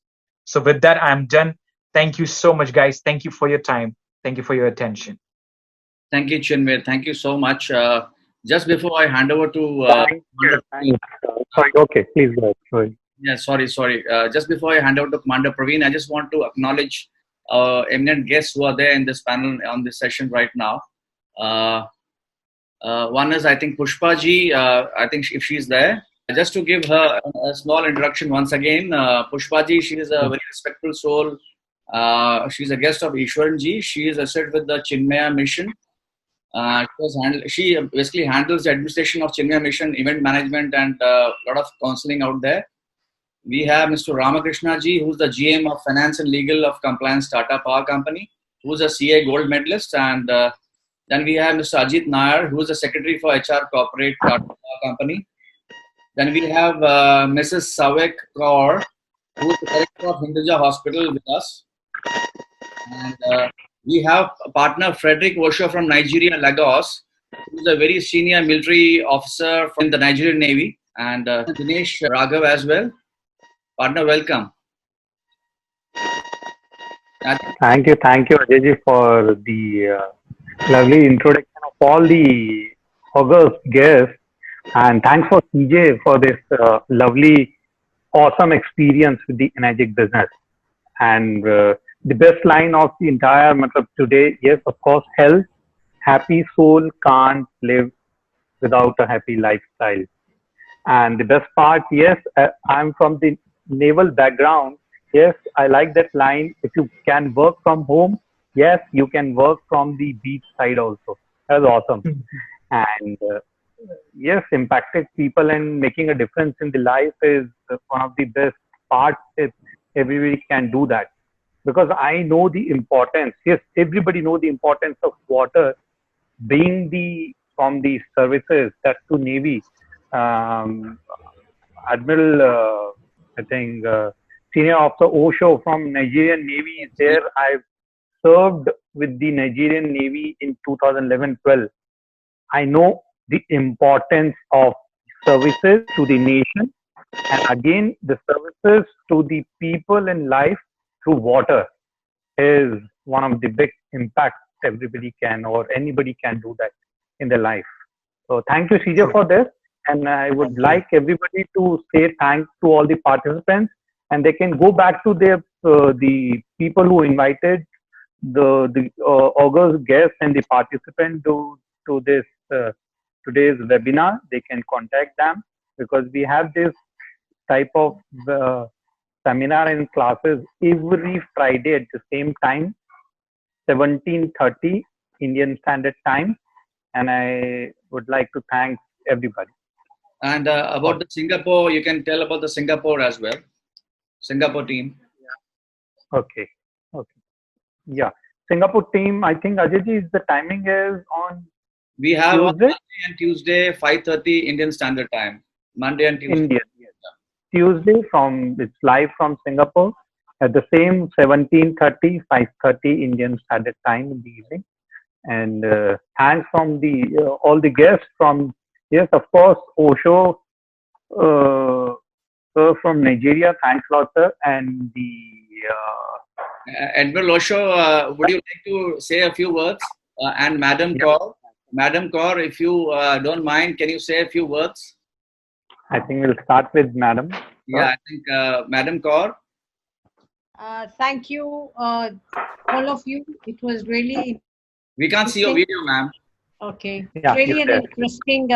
So with that, I'm done. Thank you so much, guys. Thank you for your time. Thank you for your attention. Thank you, Chinmay. Thank you so much. Just before I hand over to Thank you. Sorry, okay, please go ahead. Sorry. Yeah, sorry. Just before I hand over to Commander Praveen, I just want to acknowledge eminent guests who are there in this panel on this session right now. One is, I think, Pushpa ji. I think if she's there, just to give her a small introduction once again. Pushpa ji, she is a very respectful soul. She's a guest of Ishwaran ji. She is associated with the Chinmaya mission. She basically handles the administration of Chinmaya mission, event management, and a lot of counseling out there. We have Mr. Ramakrishna ji, who's the GM of Finance and Legal of Compliance Tata Power Company, who's a CA Gold Medalist. And then we have Mr. Ajit Nair, who's the Secretary for HR Corporate Tata Power Company. Then we have Mrs. Savek Kaur, who's the Director of Hinduja Hospital with us. And we have partner Frederick Osho from Nigeria, Lagos, who's a very senior military officer from the Nigerian Navy. And Dinesh Raghav as well. Partner, welcome. Thank you, Ajay, for the lovely introduction of all the august guests, and thanks for CJ for this lovely, awesome experience with the energetic business. And the best line of the entire matlab today, yes, of course, health, happy soul can't live without a happy lifestyle. And the best part, yes, I'm from the naval background. Yes, I like that line. If you can work from home, yes, you can work from the beach side also. That's awesome. And yes, impacted people and making a difference in the life is one of the best parts. If everybody can do that, because I know the importance. Yes, everybody know the importance of water, being from the services, that to Navy. Admiral, I think, Senior Officer Osho from Nigerian Navy is there. I've served with the Nigerian Navy in 2011-12. I know the importance of services to the nation, and again, the services to the people in life through water is one of the big impacts everybody can or anybody can do that in their life. So thank you, CJ, for this. And I would like everybody to say thanks to all the participants, and they can go back to their the people who invited the august guests and the participant to this today's webinar. They can contact them, because we have this type of seminar and classes every Friday at the same time, 17:30 Indian Standard Time. And I would like to thank everybody. And about the Singapore, you can tell about the Singapore as well. Singapore team. Okay. Yeah. Singapore team, I think Ajay is the timing is on We have Tuesday? Monday and Tuesday, 5:30 Indian Standard Time. Monday and Tuesday. Indian. Yes. Tuesday it's live from Singapore at the same 17:30, 5:30 Indian Standard Time in the evening. And thanks from the all the guests from, yes, of course, Osho, sir from Nigeria. Thanks a lot, sir. And the Admiral Osho, would you like to say a few words? And Madam Kaur. Madam Kaur, if you don't mind, can you say a few words? I think we'll start with Madam. Yeah, I think Madam Kaur. Thank you, all of you. It was really. We can't see your video, ma'am. Okay. Yeah, Really you're an there. interesting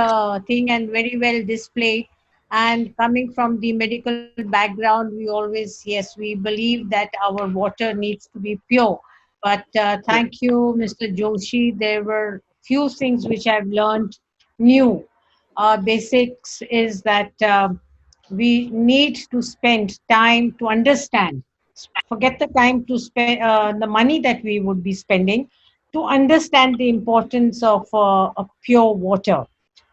thing and very well displayed. And coming from the medical background, we always, yes, we believe that our water needs to be pure. But thank you, Mr. Joshi. There were few things which I've learned new. Basics is that we need to spend time to understand. Forget the time to spend the money that we would be spending to understand the importance of pure water.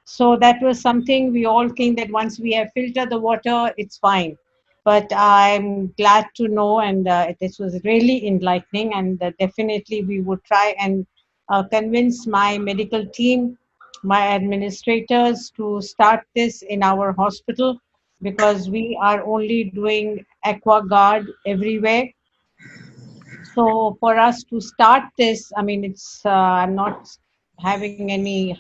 So that was something we all think that once we have filtered the water, it's fine. But I'm glad to know, and this was really enlightening. And definitely, we would try and convince my medical team, my administrators, to start this in our hospital because we are only doing aqua guard everywhere. So for us to start this, I mean, I'm not having any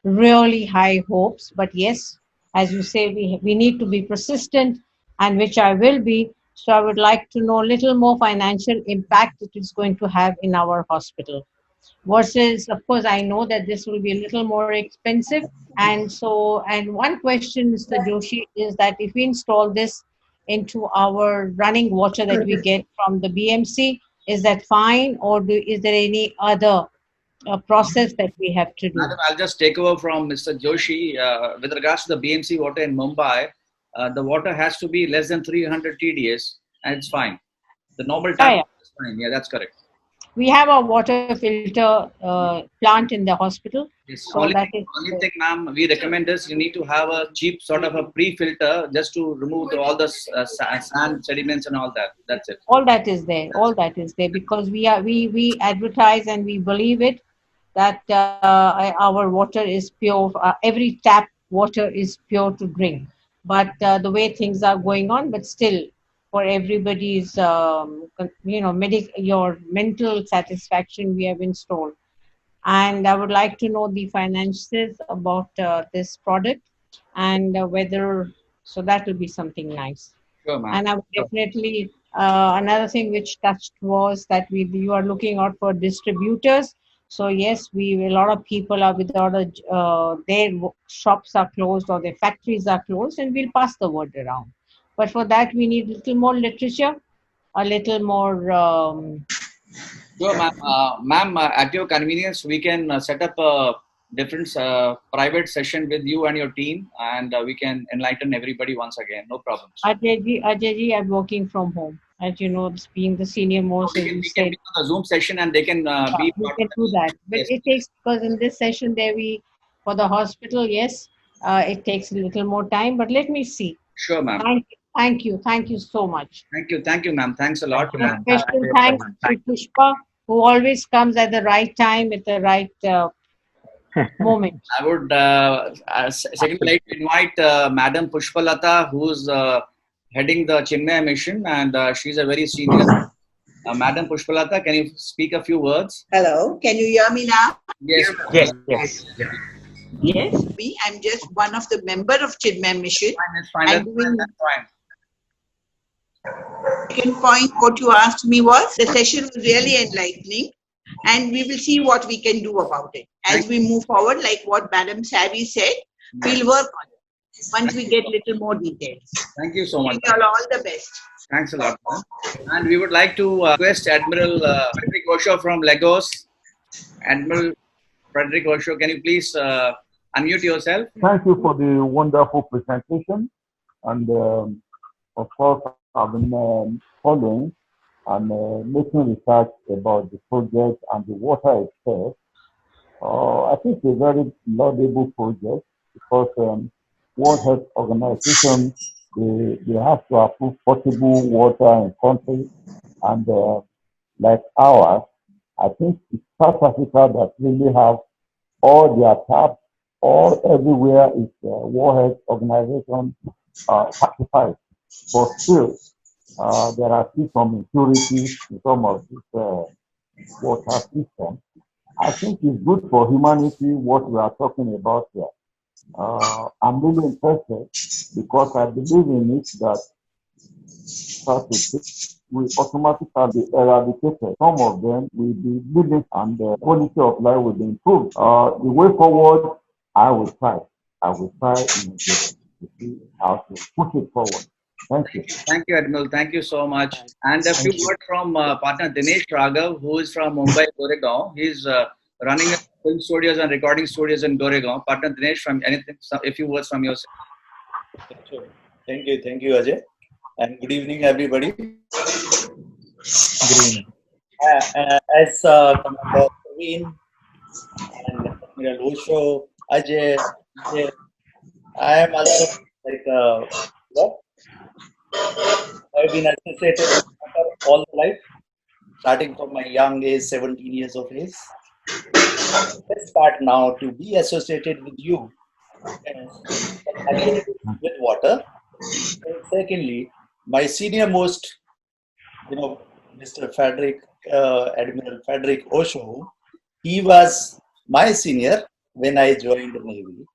really high hopes, but yes, as you say, we need to be persistent, and which I will be. So I would like to know a little more financial impact it is going to have in our hospital versus, of course, I know that this will be a little more expensive. And so, and one question, Mr. Joshi, is that if we install this into our running water that we get from the BMC, is that fine, or is there any other process that we have to do? Madam, I'll just take over from Mr. Joshi. With regards to the BMC water in Mumbai, the water has to be less than 300 TDS, and it's fine. The normal tap is fine. Yeah, that's correct. We have a water filter plant in the hospital. Yes. So only that is thing, ma'am, we recommend is you need to have a cheap sort of a pre-filter just to remove all the sand, sediments, and all that. That's it. All that is there. All that is there because we advertise and we believe it that our water is pure. Every tap water is pure to drink. But the way things are going on, but still, for everybody's your mental satisfaction, we have installed. And I would like to know the finances about this product and whether so that will be something nice. Sure, ma'am. And I would definitely another thing which touched was that you are looking out for distributors. So yes, a lot of people are without their shops are closed or their factories are closed, and we'll pass the word around. But for that, we need a little more literature, a little more. Sure, ma'am. Ma'am, at your convenience, we can set up a different private session with you and your team, and we can enlighten everybody once again. No problems. Ajayji, I'm working from home. As you know, being the senior most, as you We said. can be on a Zoom session, and they can be. We can do that, but Yes. it takes because in this session there for the hospital, yes, it takes a little more time. But let me see. Sure, ma'am. Thank you so much. Thank you, ma'am. Thanks a lot. Special thanks to Pushpa, who always comes at the right time at the right moment. I would secondly like to invite Madam Pushpalata, who's heading the Chinmaya mission, and she's a very senior. Madam Pushpalata, can you speak a few words? Hello, can you hear me now? Yes. Yes. Yes. I'm just one of the member of Chinmaya Mission. Fine. I'm doing second point, what you asked me was the session was really enlightening, and we will see what we can do about it as we move forward. Like what Madam Savvy said, we'll work on it once we get little more details. Thank you so much. Wish you all the best. Thanks a lot, ma'am. And we would like to request Admiral Frederick Osho from Lagos. Admiral Frederick Osho, can you please unmute yourself? Thank you for the wonderful presentation. And of course, I've been following and making research about the project and the water itself. I think it's a very laudable project because World Health Organization, they have to approve potable water in countries, and like ours, I think it's South Africa that really have all their taps, all everywhere is World Health Organization certified. But still, there are still some impurities in some of this water system. I think it's good for humanity what we are talking about here. I'm really interested because I believe in it that will automatically be eradicated. Some of them will be living and the quality of life will be improved. The way forward, I will try immediately to see how to push it forward. Thank you. Thank you, Admiral. Thank you so much. And a few words from partner Dinesh Raghav, who is from Mumbai, Goregaon. He's running a film studios and recording studios in Goregaon. Partner Dinesh, from anything, a few words from your side. Sure. Thank you, Ajay. And good evening, everybody. Good evening. As Commander Praveen and Admiral Osho, Ajay, I am also like I've been associated with water all my life, starting from my young age, 17 years of age. Best part now to be associated with you is again with water. And secondly, my senior most, Mr. Frederick, Admiral Frederick Osho, he was my senior when I joined the Navy.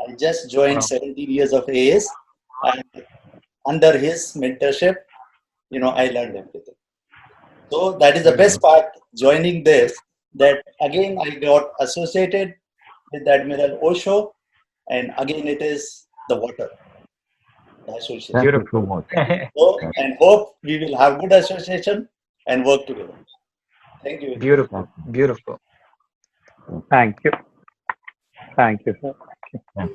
I just joined 17 years of age, and under his mentorship, I learned everything. So that is the best part joining this, that again I got associated with Admiral Osho, and again it is the water. The association. Thank you so much. So, and hope we will have good association and work together. Thank you. Beautiful. Beautiful. Thank you. Thank you, sir. Thank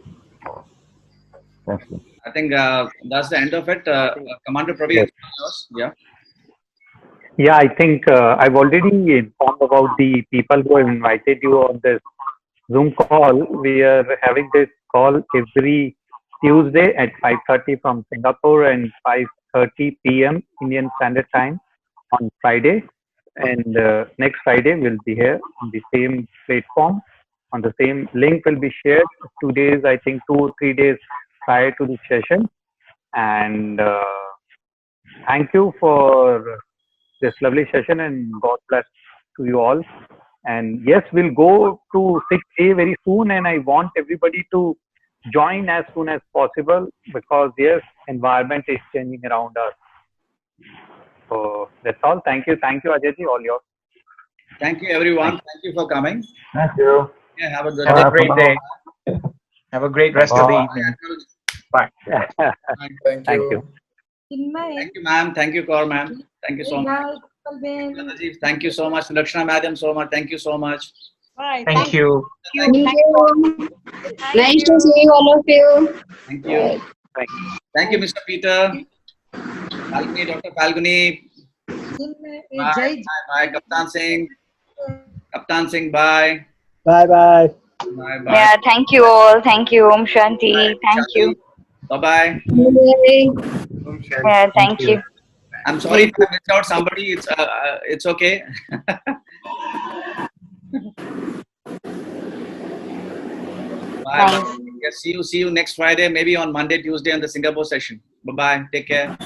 you. I think that's the end of it. Commander Pravi, Yes. yeah. Yeah, I think I've already informed about the people who have invited you on this Zoom call. We are having this call every Tuesday at 5:30 from Singapore and 5:30 p.m. Indian Standard Time on Friday. And next Friday we'll be here on the same platform. On the same link will be shared 2 days, I think 2 or 3 days prior to the session. And thank you for this lovely session, and God bless to you all. And yes, we'll go to 6A very soon, and I want everybody to join as soon as possible, because yes, environment is changing around us. So that's all. Thank you, Ajay-ji, all yours. Thank you, everyone. Thank you for coming. Thank you. Yeah, have a good Have day. a great day. Have a great rest of the evening. Bye. Thank you. Thank you, ma'am. Thank you, Kaur, ma'am. Thank you so much. Thank you so much. Lakshana, madam, so much. Thank you so much. Thank you. Thank you. Nice to see all of you. Thank you. Thank you, Mr. Peter. Falguni, Dr. Falguni. Bye. Bye. Bye. Kaptan Singh. Kaptan Singh, bye. Bye bye. Bye. Bye. Yeah, thank you all. Thank you, Om Shanti. Thank you. Bye. Bye. Bye. Yeah, thank you. I'm sorry if I missed out somebody. It's okay. Bye. Yes, see you next Friday, maybe on Monday, Tuesday on the Singapore session. Bye bye. Take care.